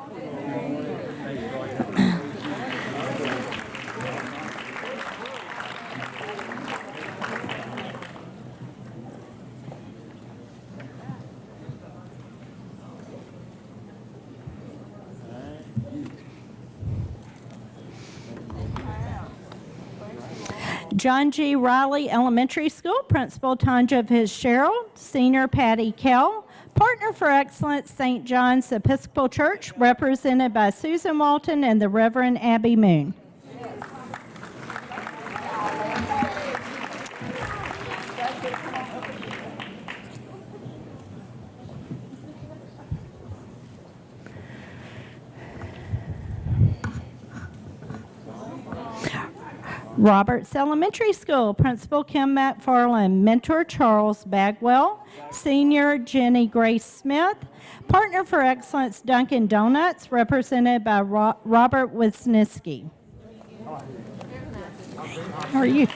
John G. Riley Elementary School, Principal Tanja Fitzgerald, Senior Patty Kell, Partner for Excellence, St. John's Episcopal Church, represented by Susan Walton and the Reverend Abby Moon. Roberts Elementary School, Principal Kim McFarland, Mentor Charles Bagwell, Senior Jenny Grace Smith, Partner for Excellence Dunkin' Donuts, represented by Robert Wisniewski. How are you?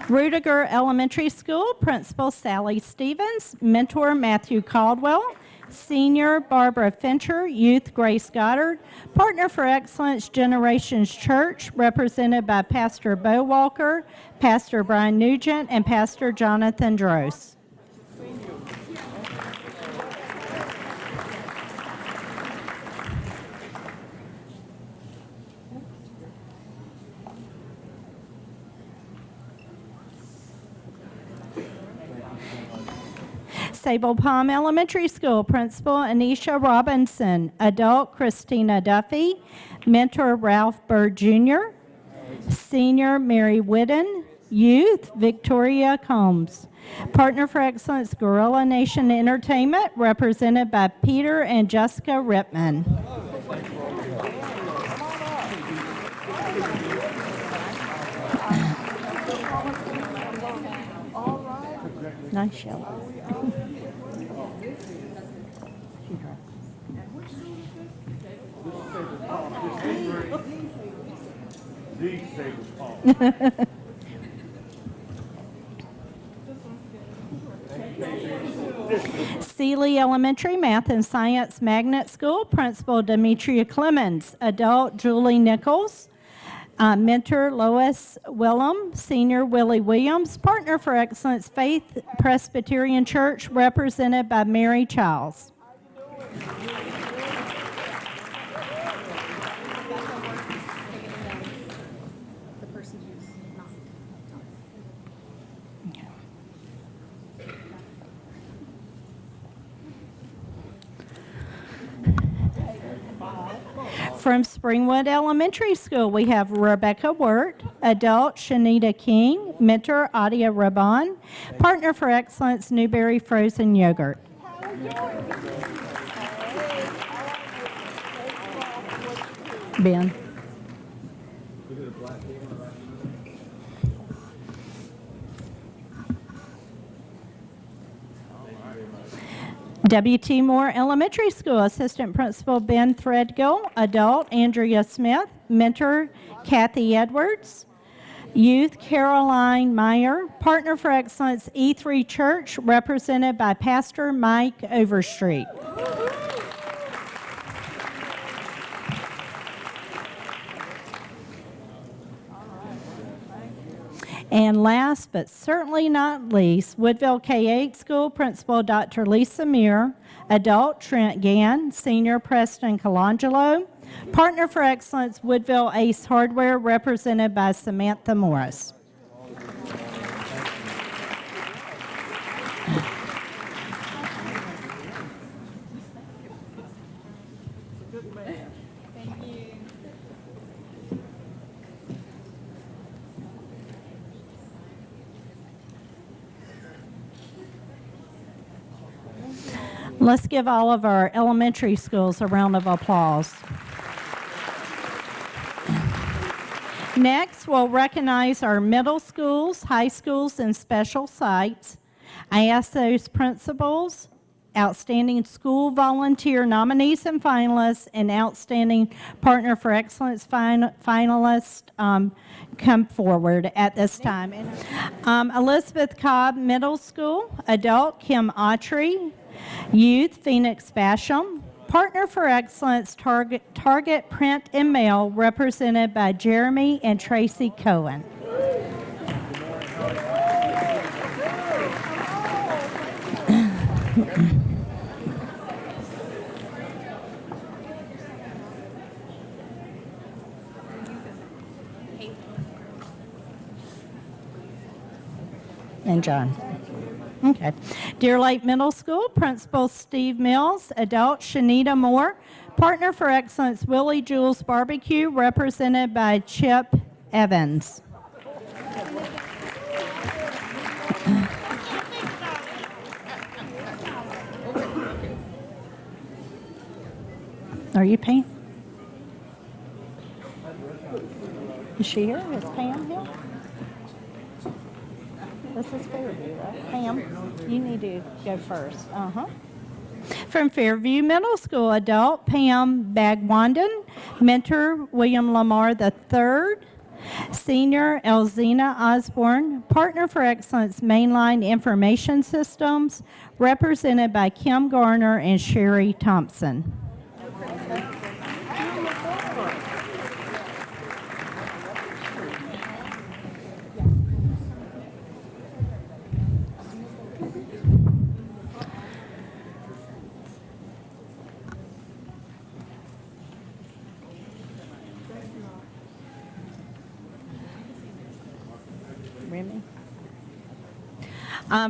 Rudiger Elementary School, Principal Sally Stevens, Mentor Matthew Caldwell, Senior Barbara Fincher, Youth Grace Goddard, Partner for Excellence Generations Church, represented by Pastor Bo Walker, Pastor Brian Nugent, and Pastor Jonathan Dross. Sable Palm Elementary School, Principal Anisha Robinson, Adult Christina Duffy, Mentor Ralph Bird Jr., Senior Mary Whidden, Youth Victoria Combs, Partner for Excellence Gorilla Nation Entertainment, represented by Peter and Jessica Rittman. Nice yellow. Sealy Elementary Math and Science Magnet School, Principal Demetria Clemens, Adult Julie Nichols, Mentor Lois Willem, Senior Willie Williams, Partner for Excellence Faith Presbyterian Church, represented by Mary Childs. From Springwood Elementary School, we have Rebecca Wirt, Adult Shanita King, Mentor Adia Raban, Partner for Excellence Newberry Frozen Yogurt. Ben. W.T. Moore Elementary School, Assistant Principal Ben Threadgill, Adult Andrea Smith, Mentor Kathy Edwards, Youth Caroline Meyer, Partner for Excellence E3 Church, represented by Pastor Mike Overstreet. And last but certainly not least, Woodville K-8 School Principal Dr. Lisa Muir, Adult Trent Gann, Senior Preston Colangelo, Partner for Excellence Woodville Ace Hardware, represented by Samantha Morris. Let's give all of our elementary schools a round of applause. Next, we'll recognize our middle schools, high schools, and special sites. I ask those principals Outstanding School Volunteer nominees and finalists, and Outstanding Partner for Excellence finalists come forward at this time. Elizabeth Cobb Middle School, adult Kim Autry, youth Phoenix Basham, Partner for Excellence Target Print and Mail, represented by Jeremy and Tracy Cohen. And John. Okay. Deer Lake Middle School, Principal Steve Mills, adult Shanita Moore, Partner for Excellence Willie Jules Barbecue, represented by Chip Evans. Are you Pam? Is she here? Is Pam here? This is Fairview, right? Pam, you need to go first. From Fairview Middle School, adult Pam Bagwandan, mentor William Lamar III, senior Elzina Osborne, Partner for Excellence Mainline Information Systems, represented by Kim Garner and Sherry Thompson.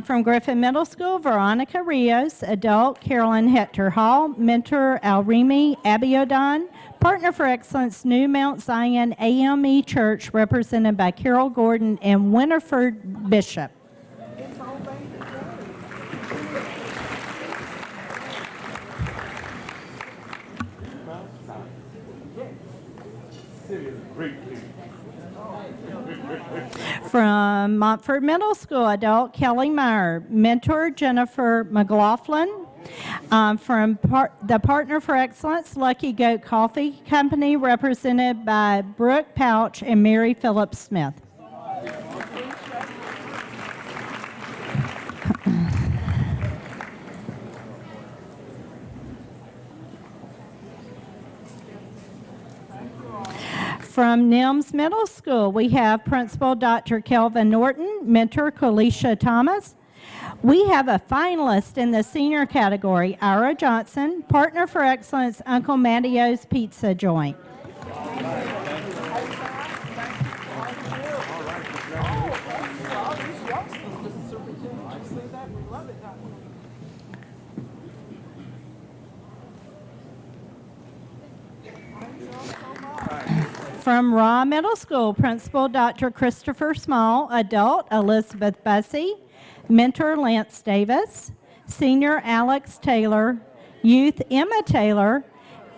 From Griffin Middle School, Veronica Rios, adult Carolyn Hector Hall, mentor Alrimi Abiodon, Partner for Excellence New Mount Zion AME Church, represented by Carol Gordon and Winifred Bishop. From Montford Middle School, adult Kelly Meyer, mentor Jennifer McLaughlin. From the Partner for Excellence Lucky Goat Coffee Company, represented by Brooke Pouch and Mary Phillips Smith. From NIMS Middle School, we have Principal Dr. Kelvin Norton, mentor Colisha Thomas. We have a finalist in the senior category, Ira Johnson, Partner for Excellence Uncle Mattio's Pizza Joint. From Raw Middle School, Principal Dr. Christopher Small, adult Elizabeth Bussey, mentor Lance Davis, senior Alex Taylor, youth Emma Taylor,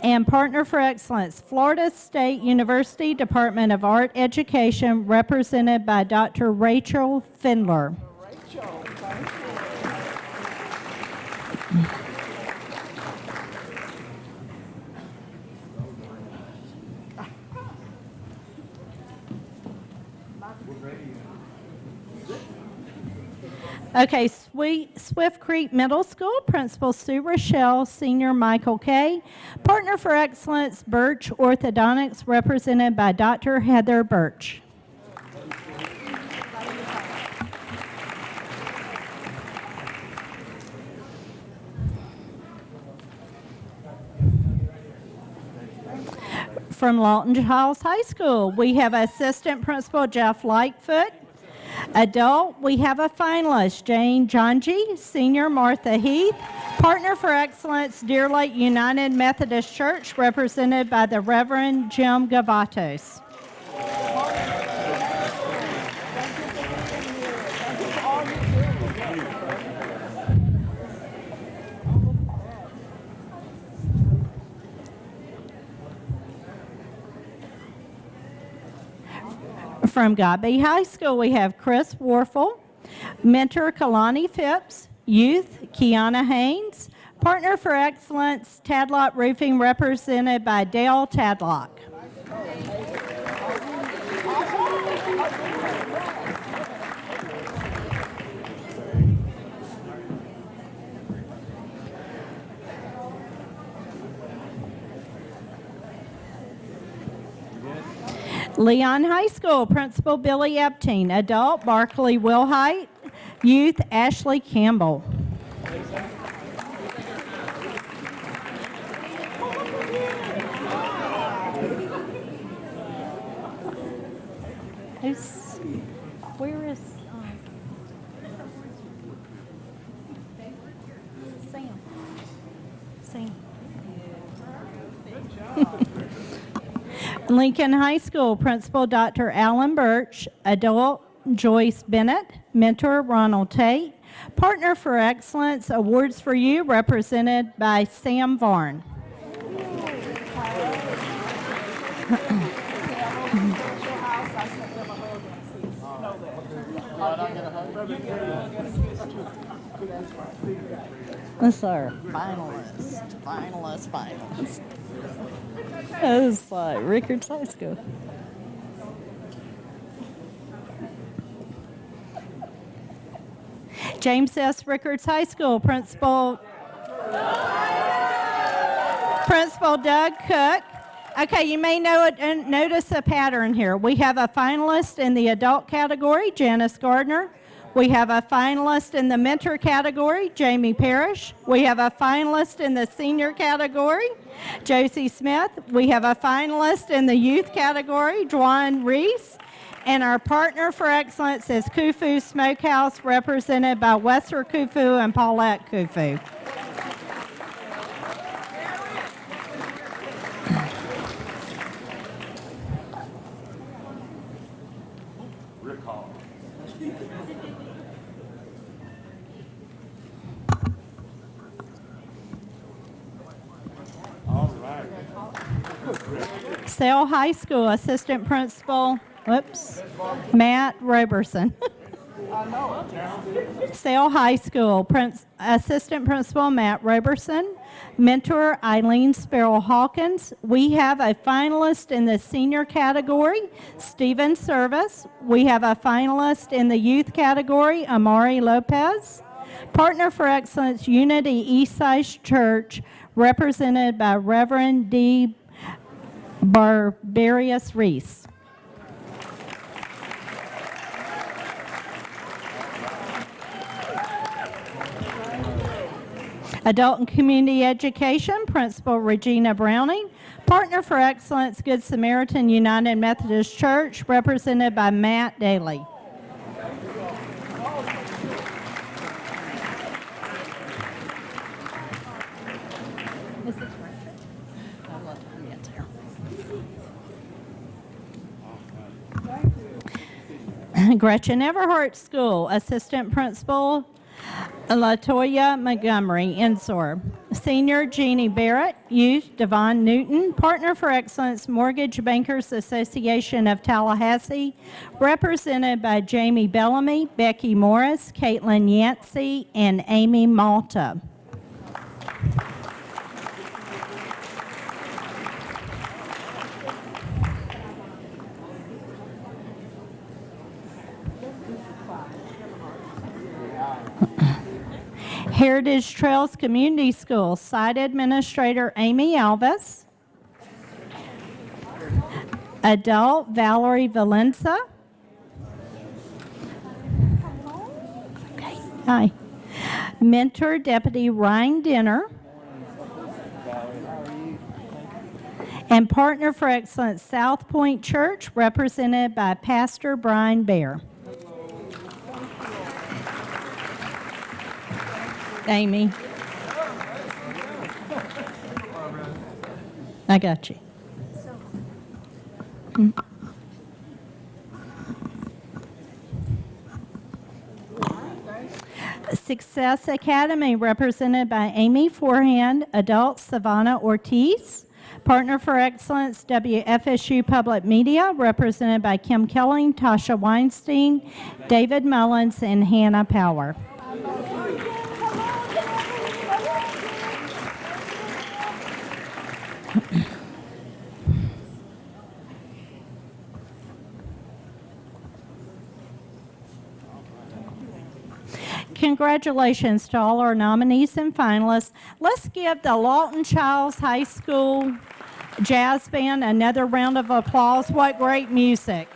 and Partner for Excellence Florida State University Department of Art Education, represented by Dr. Rachel Findler. Okay, Swift Creek Middle School, Principal Sue Rochelle, Senior Michael Kay, Partner for Excellence Birch Orthodontics, represented by Dr. Heather Birch. From Lawton Giles High School, we have Assistant Principal Jeff Lightfoot. Adult, we have a finalist, Jane Jonji, Senior Martha Heath, Partner for Excellence, Deer Lake United Methodist Church, represented by the Reverend Jim Gavatos. From Godby High School, we have Chris Warfel, mentor Kalani Phipps, youth Kiana Haynes, Partner for Excellence, Tadlock Roofing, represented by Dale Tadlock. Leon High School, Principal Billy Epting. Adult, Barkley Wilhite. Youth, Ashley Campbell. Where is Sam? Sam. Lincoln High School, Principal Dr. Alan Birch. Adult, Joyce Bennett. Mentor, Ronald Tate. Partner for Excellence, Awards for You, represented by Sam Varn. That's our finalist. That's like Rickards High School. James S. Rickards High School, Principal Doug Cook. Okay, you may notice a pattern here. We have a finalist in the adult category, Janice Gardner. We have a finalist in the mentor category, Jamie Parrish. We have a finalist in the senior category, Josie Smith. We have a finalist in the youth category, Dwan Reese. And our partner for excellence is Khufu Smokehouse, represented by Wester Khufu and Paulette Khufu. Sale High School Assistant Principal, Matt Roberson. Sale High School Assistant Principal Matt Roberson. Mentor Eileen Sparrow Hawkins. We have a finalist in the senior category, Stephen Service. We have a finalist in the youth category, Amari Lopez. Partner for Excellence, Unity Eastside Church, represented by Reverend D. Barbarius Reese. Adult and Community Education, Principal Regina Browning. Partner for Excellence, Good Samaritan United Methodist Church, represented by Matt Daly. Gretchen Everhart School, Assistant Principal Latoya Montgomery, Ensor. Senior Jeannie Barrett, Youth Devon Newton. Partner for Excellence, Mortgage Bankers Association of Tallahassee, represented by Jamie Bellamy, Becky Morris, Caitlin Yancey, and Amy Malta. Heritage Trails Community School, Site Administrator Amy Alvis. Adult Valerie Valenza. Okay, hi. Mentor Deputy Ryan Dinner. And Partner for Excellence, South Point Church, represented by Pastor Brian Bear. Amy. I got you. Success Academy, represented by Amy Forehand. Adult, Savannah Ortiz. Partner for Excellence, WFSU Public Media, represented by Kim Kelling, Tasha Weinstein, David Mullins, and Hannah Power. Congratulations to all our nominees and finalists. Let's give the Lawton Childs High School Jazz Band another round of applause. What great music.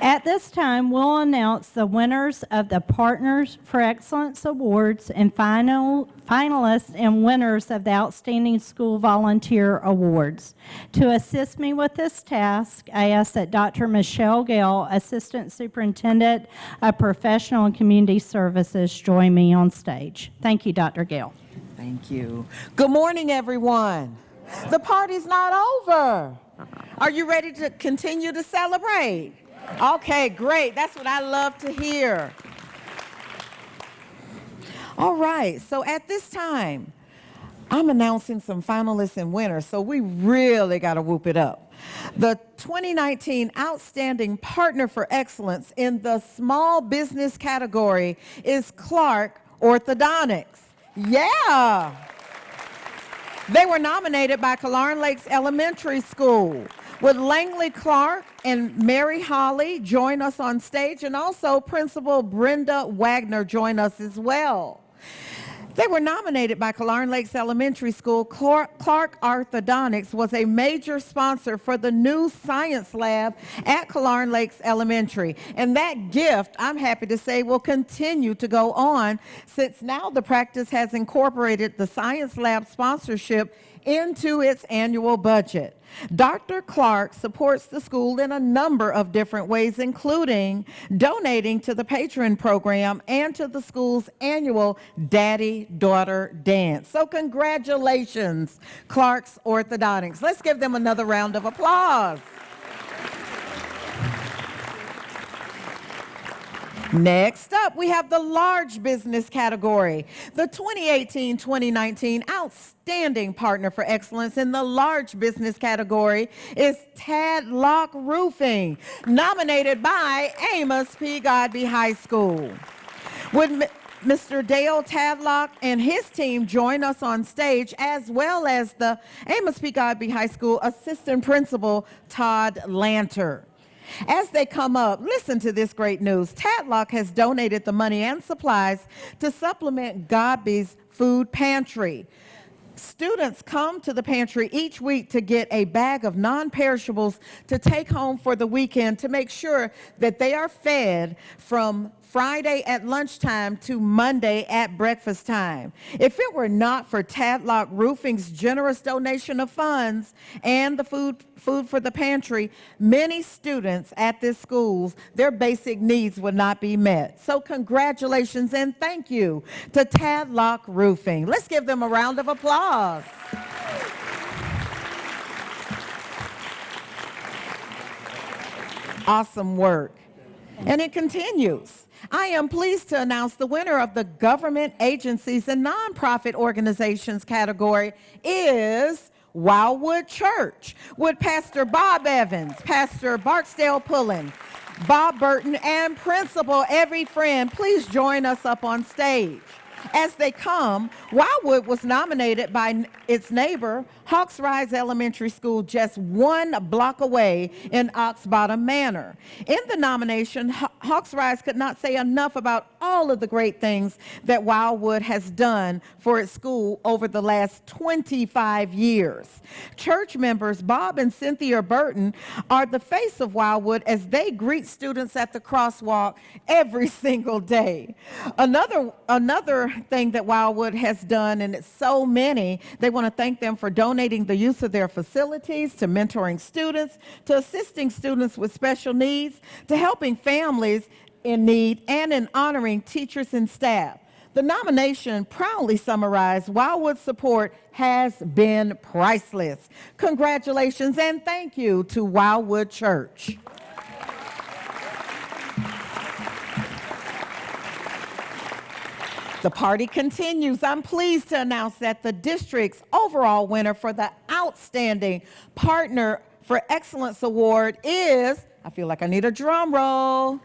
At this time, we'll announce the winners of the Partners for Excellence Awards and finalists and winners of the Outstanding School Volunteer Awards. To assist me with this task, I ask that Dr. Michelle Gale, Assistant Superintendent of Professional and Community Services, join me on stage. Thank you, Dr. Gale. Thank you. Good morning, everyone. The party's not over. Are you ready to continue to celebrate? Okay, great. That's what I love to hear. All right, so at this time, I'm announcing some finalists and winners, so we really got to whoop it up. The 2019 Outstanding Partner for Excellence in the Small Business category is Clark Orthodontics. Yeah! They were nominated by Killearn Lakes Elementary School. Would Langley Clark and Mary Holly join us on stage, and also Principal Brenda Wagner join us as well. They were nominated by Killearn Lakes Elementary School. Clark Orthodontics was a major sponsor for the new science lab at Killearn Lakes Elementary. And that gift, I'm happy to say, will continue to go on since now the practice has incorporated the science lab sponsorship into its annual budget. Dr. Clark supports the school in a number of different ways, including donating to the Patron program and to the school's annual Daddy-Daughter Dance. So congratulations, Clark's Orthodontics. Let's give them another round of applause. Next up, we have the large business category. The 2018-2019 Outstanding Partner for Excellence in the large business category is Tadlock Roofing, nominated by Amos P. Godby High School. Would Mr. Dale Tadlock and his team join us on stage, as well as the Amos P. Godby High School Assistant Principal Todd Lanter. As they come up, listen to this great news. Tadlock has donated the money and supplies to supplement Godby's food pantry. Students come to the pantry each week to get a bag of non-perishables to take home for the weekend to make sure that they are fed from Friday at lunchtime to Monday at breakfast time. If it were not for Tadlock Roofing's generous donation of funds and the food for the pantry, many students at this school, their basic needs would not be met. So congratulations and thank you to Tadlock Roofing. Let's give them a round of applause. Awesome work. And it continues. I am pleased to announce the winner of the Government Agencies and Nonprofit Organizations category is Wildwood Church, with Pastor Bob Evans, Pastor Barksdale Pullen, Bob Burton, and Principal Every Friend. Please join us up on stage. As they come, Wildwood was nominated by its neighbor, Hawks Rise Elementary School, just 1 block away in Ox Bottom Manor. In the nomination, Hawks Rise could not say enough about all of the great things that Wildwood has done for its school over the last 25 years. Church members Bob and Cynthia Burton are the face of Wildwood as they greet students at the crosswalk every single day. Another thing that Wildwood has done, and it's so many, they want to thank them for donating the use of their facilities, to mentoring students, to assisting students with special needs, to helping families in need, and in honoring teachers and staff. The nomination proudly summarized Wildwood's support has been priceless. Congratulations and thank you to Wildwood Church. The party continues. I'm pleased to announce that the district's overall winner for the Outstanding Partner for Excellence Award is, I feel like I need a drum roll.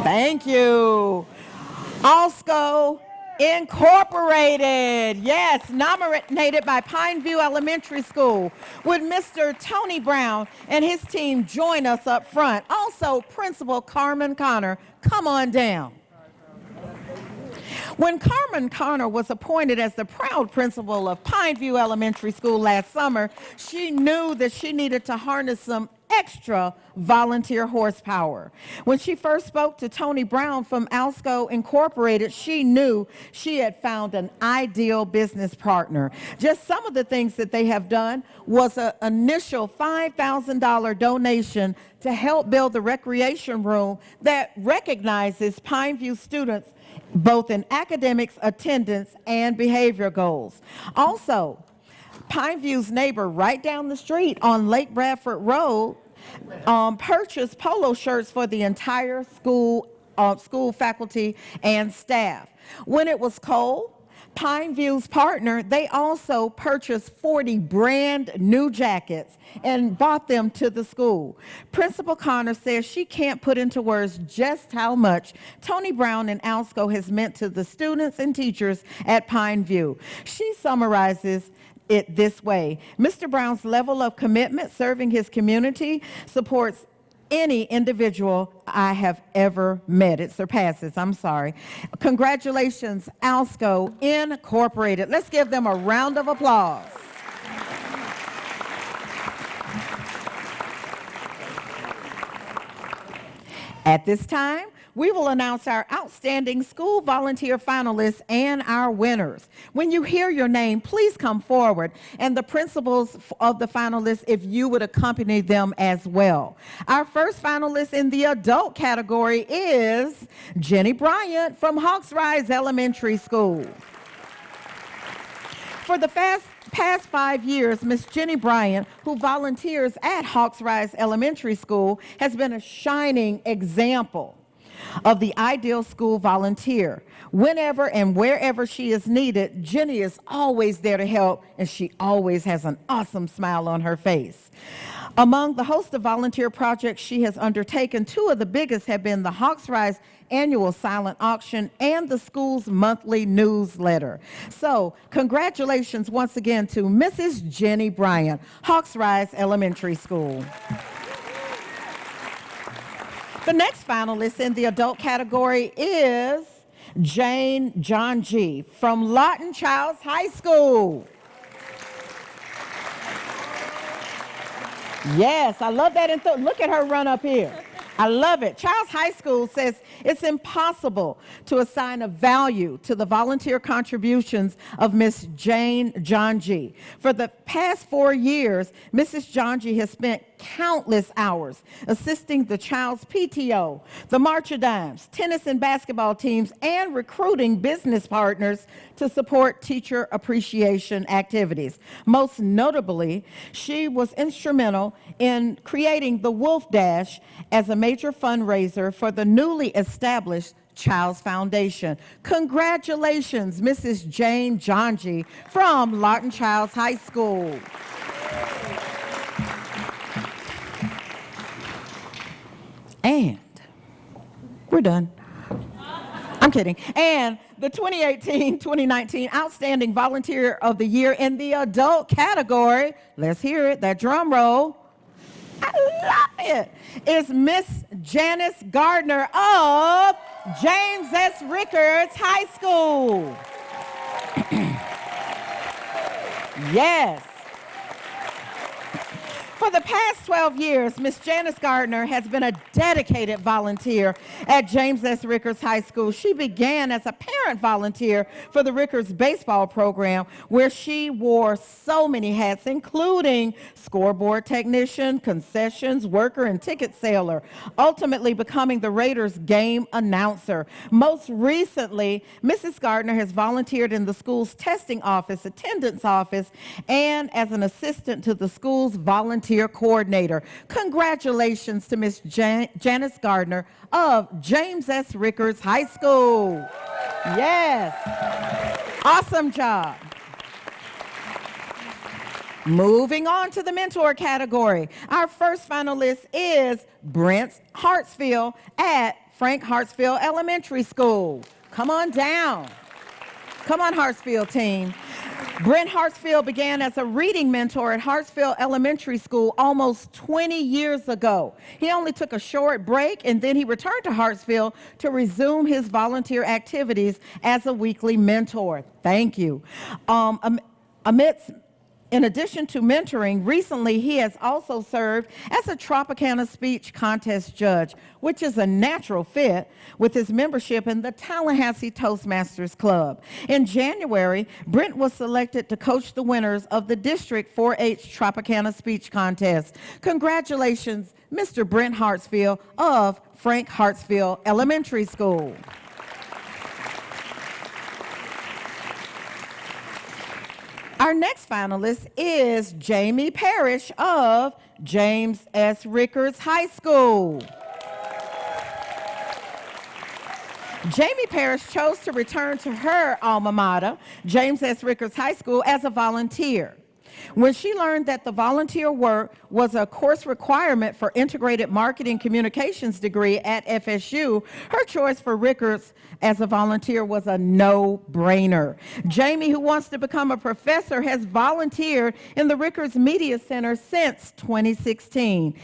Thank you. Alsco Incorporated, yes, nominated by Pineview Elementary School. Would Mr. Tony Brown and his team join us up front? Also, Principal Carmen Connor, come on down. When Carmen Connor was appointed as the proud principal of Pineview Elementary School last summer, she knew that she needed to harness some extra volunteer horsepower. When she first spoke to Tony Brown from Alsco Incorporated, she knew she had found an ideal business partner. Just some of the things that they have done was an initial $5,000 donation to help build the recreation room that recognizes Pineview students both in academics, attendance, and behavior goals. Also, Pineview's neighbor right down the street on Lake Bradford Road purchased polo shirts for the entire school faculty and staff. When it was cold, Pineview's partner, they also purchased 40 brand new jackets and bought them to the school. Principal Connor says she can't put into words just how much Tony Brown and Alsco has meant to the students and teachers at Pineview. She summarizes it this way: Mr. Brown's level of commitment serving his community supports any individual I have ever met. It surpasses, I'm sorry. Congratulations, Alsco Incorporated. Let's give them a round of applause. At this time, we will announce our outstanding school volunteer finalists and our winners. When you hear your name, please come forward, and the principals of the finalists, if you would accompany them as well. Our first finalist in the adult category is Jenny Bryant from Hawks Rise Elementary School. For the past 5 years, Miss Jenny Bryant, who volunteers at Hawks Rise Elementary School, has been a shining example of the ideal school volunteer. Whenever and wherever she is needed, Jenny is always there to help, and she always has an awesome smile on her face. Among the host of volunteer projects she has undertaken, two of the biggest have been the Hawks Rise annual silent auction and the school's monthly newsletter. So, congratulations once again to Mrs. Jenny Bryant, Hawks Rise Elementary School. The next finalist in the adult category is Jane John G. from Lawton Childs High School. Yes, I love that. Look at her run up here. I love it. Childs High School says it's impossible to assign a value to the volunteer contributions of Miss Jane John G. For the past 4 years, Mrs. John G has spent countless hours assisting the Child's PTO, the March of Dimes, tennis and basketball teams, and recruiting business partners to support teacher appreciation activities. Most notably, she was instrumental in creating the Wolf Dash as a major fundraiser for the newly established Child's Foundation. Congratulations, Mrs. Jane Jonji from Lawton Childs High School. And we're done. I'm kidding. And the 2018-2019 Outstanding Volunteer of the Year in the adult category, let's hear it, that drum roll. I love it. Is Miss Janice Gardner of James S. Rickards High School. Yes. For the past 12 years, Miss Janice Gardner has been a dedicated volunteer at James S. Rickards High School. She began as a parent volunteer for the Rickards baseball program, where she wore so many hats, including scoreboard technician, concessions worker, and ticket seller, ultimately becoming the Raiders game announcer. Most recently, Mrs. Gardner has volunteered in the school's testing office, attendance office, and as an assistant to the school's volunteer coordinator. Congratulations to Miss Janice Gardner of James S. Rickards High School. Yes. Awesome job. Moving on to the mentor category. Our first finalist is Brent Hartsfield at Frank Hartsfield Elementary School. Come on down. Come on, Hartsfield team. Brent Hartsfield began as a reading mentor at Hartsfield Elementary School almost 20 years ago. He only took a short break and then he returned to Hartsfield to resume his volunteer activities as a weekly mentor. Thank you. In addition to mentoring, recently he has also served as a Tropicana Speech Contest judge, which is a natural fit with his membership in the Tallahassee Toastmasters Club. In January, Brent was selected to coach the winners of the District 4-H Tropicana Speech Contest. Congratulations, Mr. Brent Hartsfield of Frank Hartsfield Elementary School. Our next finalist is Jamie Parrish of James S. Rickards High School. Jamie Parrish chose to return to her alma mater, James S. Rickards High School, as a volunteer. When she learned that the volunteer work was a course requirement for integrated marketing communications degree at FSU, her choice for Rickards as a volunteer was a no-brainer. Jamie, who wants to become a professor, has volunteered in the Rickards Media Center since 2016.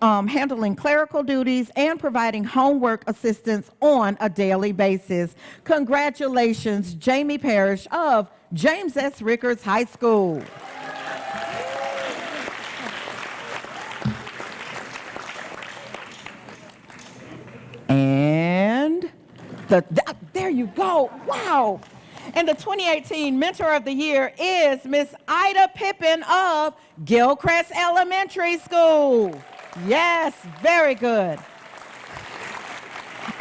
Handling clerical duties and providing homework assistance on a daily basis. Congratulations, Jamie Parrish of James S. Rickards High School. And there you go. Wow. And the 2018 Mentor of the Year is Miss Ida Pippin of Gilchrist Elementary School. Yes, very good.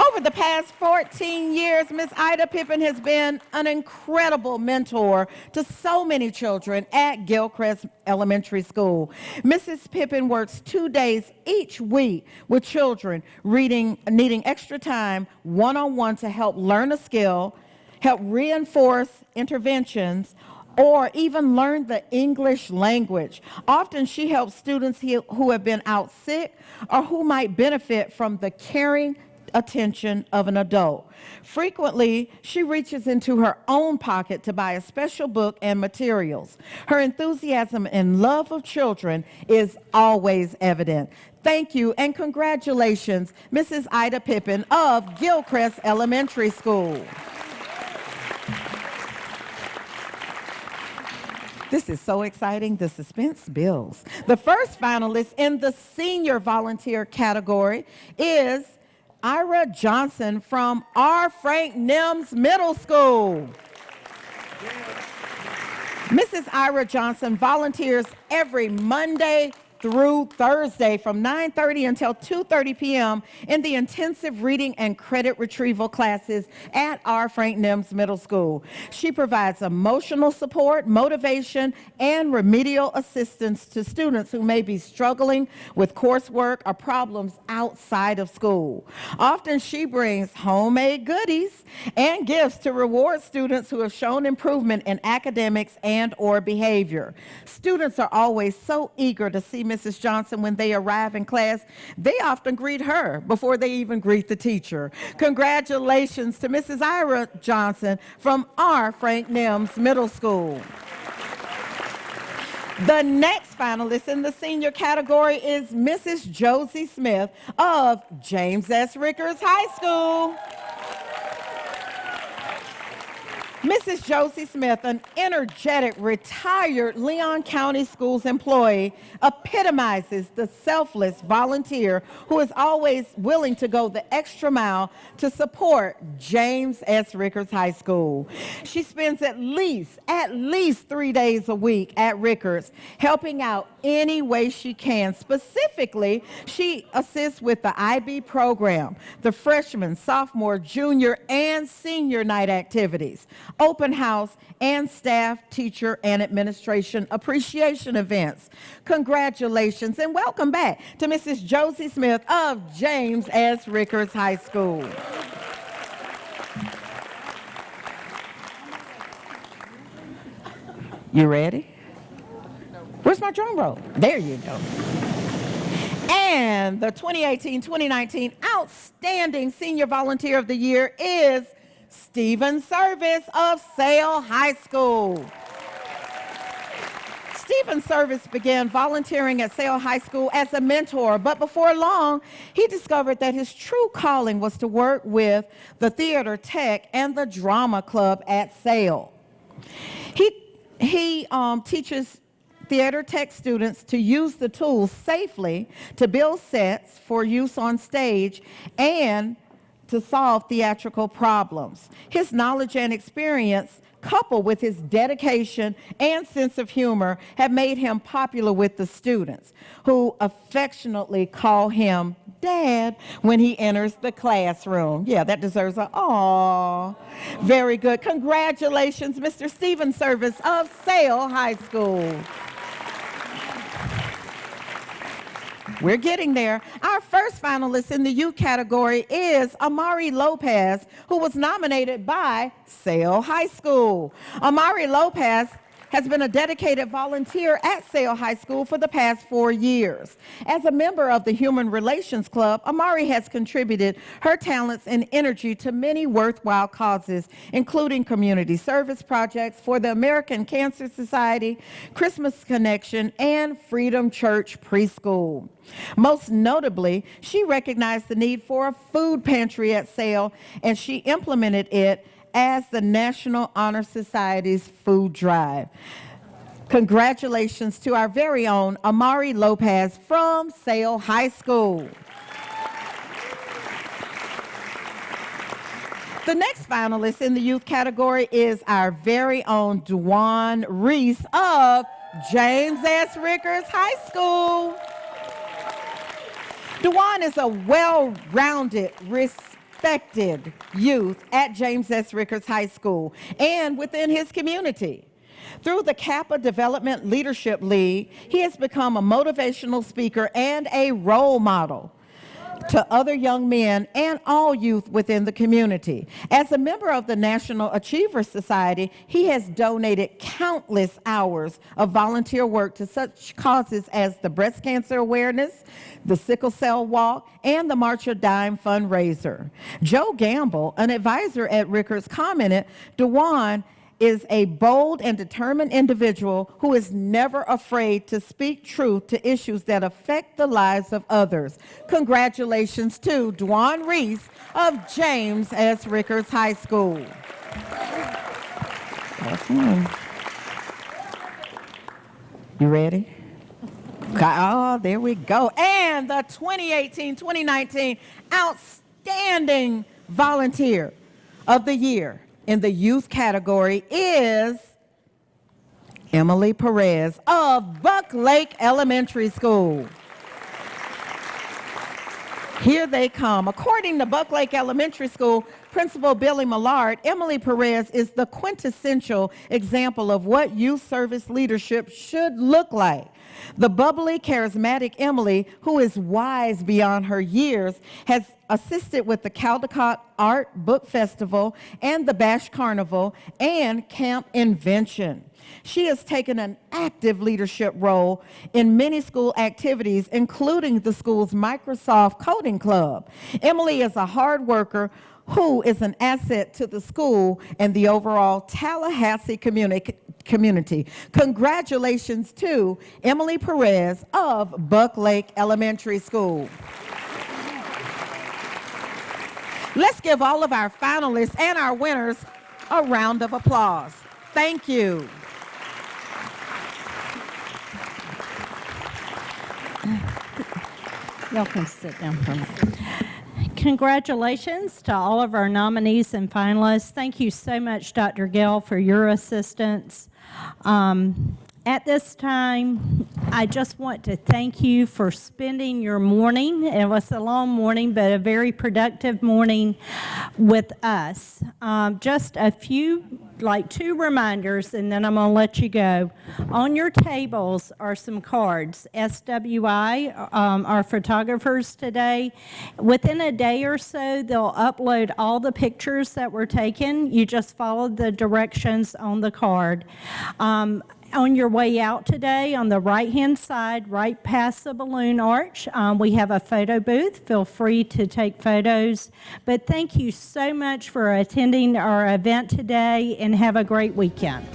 Over the past 14 years, Miss Ida Pippin has been an incredible mentor to so many children at Gilchrist Elementary School. Mrs. Pippin works 2 days each week with children needing extra time one-on-one to help learn a skill, help reinforce interventions, or even learn the English language. Often she helps students who have been out sick or who might benefit from the caring attention of an adult. Frequently, she reaches into her own pocket to buy a special book and materials. Her enthusiasm and love of children is always evident. Thank you and congratulations, Mrs. Ida Pippin of Gilchrist Elementary School. This is so exciting, the suspense builds. The first finalist in the senior volunteer category is Ira Johnson from R. Frank Nims Middle School. Mrs. Ira Johnson volunteers every Monday through Thursday from 9:30 until 2:30 p.m. in the intensive reading and credit retrieval classes at R. Frank Nims Middle School. She provides emotional support, motivation, and remedial assistance to students who may be struggling with coursework or problems outside of school. Often she brings homemade goodies and gifts to reward students who have shown improvement in academics and/or behavior. Students are always so eager to see Mrs. Johnson when they arrive in class. They often greet her before they even greet the teacher. Congratulations to Mrs. Ira Johnson from R. Frank Nims Middle School. The next finalist in the senior category is Mrs. Josie Smith of James S. Rickards High School. Mrs. Josie Smith, an energetic, retired Leon County Schools employee, epitomizes the selfless volunteer who is always willing to go the extra mile to support James S. Rickards High School. She spends at least 3 days a week at Rickards, helping out any way she can. Specifically, she assists with the IB program, the freshman, sophomore, junior, and senior night activities, open house, and staff, teacher, and administration appreciation events. Congratulations and welcome back to Mrs. Josie Smith of James S. Rickards High School. You ready? Where's my drum roll? There you go. And the 2018-2019 Outstanding Senior Volunteer of the Year is Stephen Service of Sale High School. Stephen Service began volunteering at Sale High School as a mentor, but before long, he discovered that his true calling was to work with the theater tech and the drama club at Sale. He teaches theater tech students to use the tools safely to build sets for use on stage and to solve theatrical problems. His knowledge and experience, coupled with his dedication and sense of humor, have made him popular with the students, who affectionately call him Dad when he enters the classroom. Yeah, that deserves a aw. Very good. Congratulations, Mr. Stephen Service of Sale High School. We're getting there. Our first finalist in the youth category is Amari Lopez, who was nominated by Sale High School. Amari Lopez has been a dedicated volunteer at Sale High School for the past 4 years. As a member of the Human Relations Club, Amari has contributed her talents and energy to many worthwhile causes, including community service projects for the American Cancer Society, Christmas Connection, and Freedom Church Preschool. Most notably, she recognized the need for a food pantry at Sale, and she implemented it as the National Honor Society's food drive. Congratulations to our very own Amari Lopez from Sale High School. The next finalist in the youth category is our very own Dwan Reese of James S. Rickers High School. Dwan is a well-rounded, respected youth at James S. Rickers High School and within his community. Through the Kappa Development Leadership League, he has become a motivational speaker and a role model to other young men and all youth within the community. As a member of the National Achiever Society, he has donated countless hours of volunteer work to such causes as the breast cancer awareness, the sickle cell walk, and the March of Dime fundraiser. Joe Gamble, an advisor at Rickers, commented, "Dwan is a bold and determined individual who is never afraid to speak truth to issues that affect the lives of others." Congratulations to Dwan Reese of James S. Rickers High School. You ready? Oh, there we go. And the 2018-2019 Outstanding Volunteer of the Year in the youth category is Emily Perez of Buck Lake Elementary School. Here they come. According to Buck Lake Elementary School Principal Billy Millard, Emily Perez is the quintessential example of what youth service leadership should look like. The bubbly, charismatic Emily, who is wise beyond her years, has assisted with the Caldecott Art Book Festival and the Bash Carnival and Camp Invention. She has taken an active leadership role in many school activities, including the school's Microsoft Coding Club. Emily is a hard worker who is an asset to the school and the overall Tallahassee community. Congratulations to Emily Perez of Buck Lake Elementary School. Let's give all of our finalists and our winners a round of applause. Thank you. Y'all can sit down for a minute. Congratulations to all of our nominees and finalists. Thank you so much, Dr. Gell, for your assistance. At this time, I just want to thank you for spending your morning. It was a long morning, but a very productive morning with us. Just a few, like 2 reminders, and then I'm going to let you go. On your tables are some cards. SWI, our photographers today, within a day or so, they'll upload all the pictures that were taken. You just follow the directions on the card. On your way out today, on the right-hand side, right past the balloon arch, we have a photo booth. Feel free to take photos. But thank you so much for attending our event today, and have a great weekend.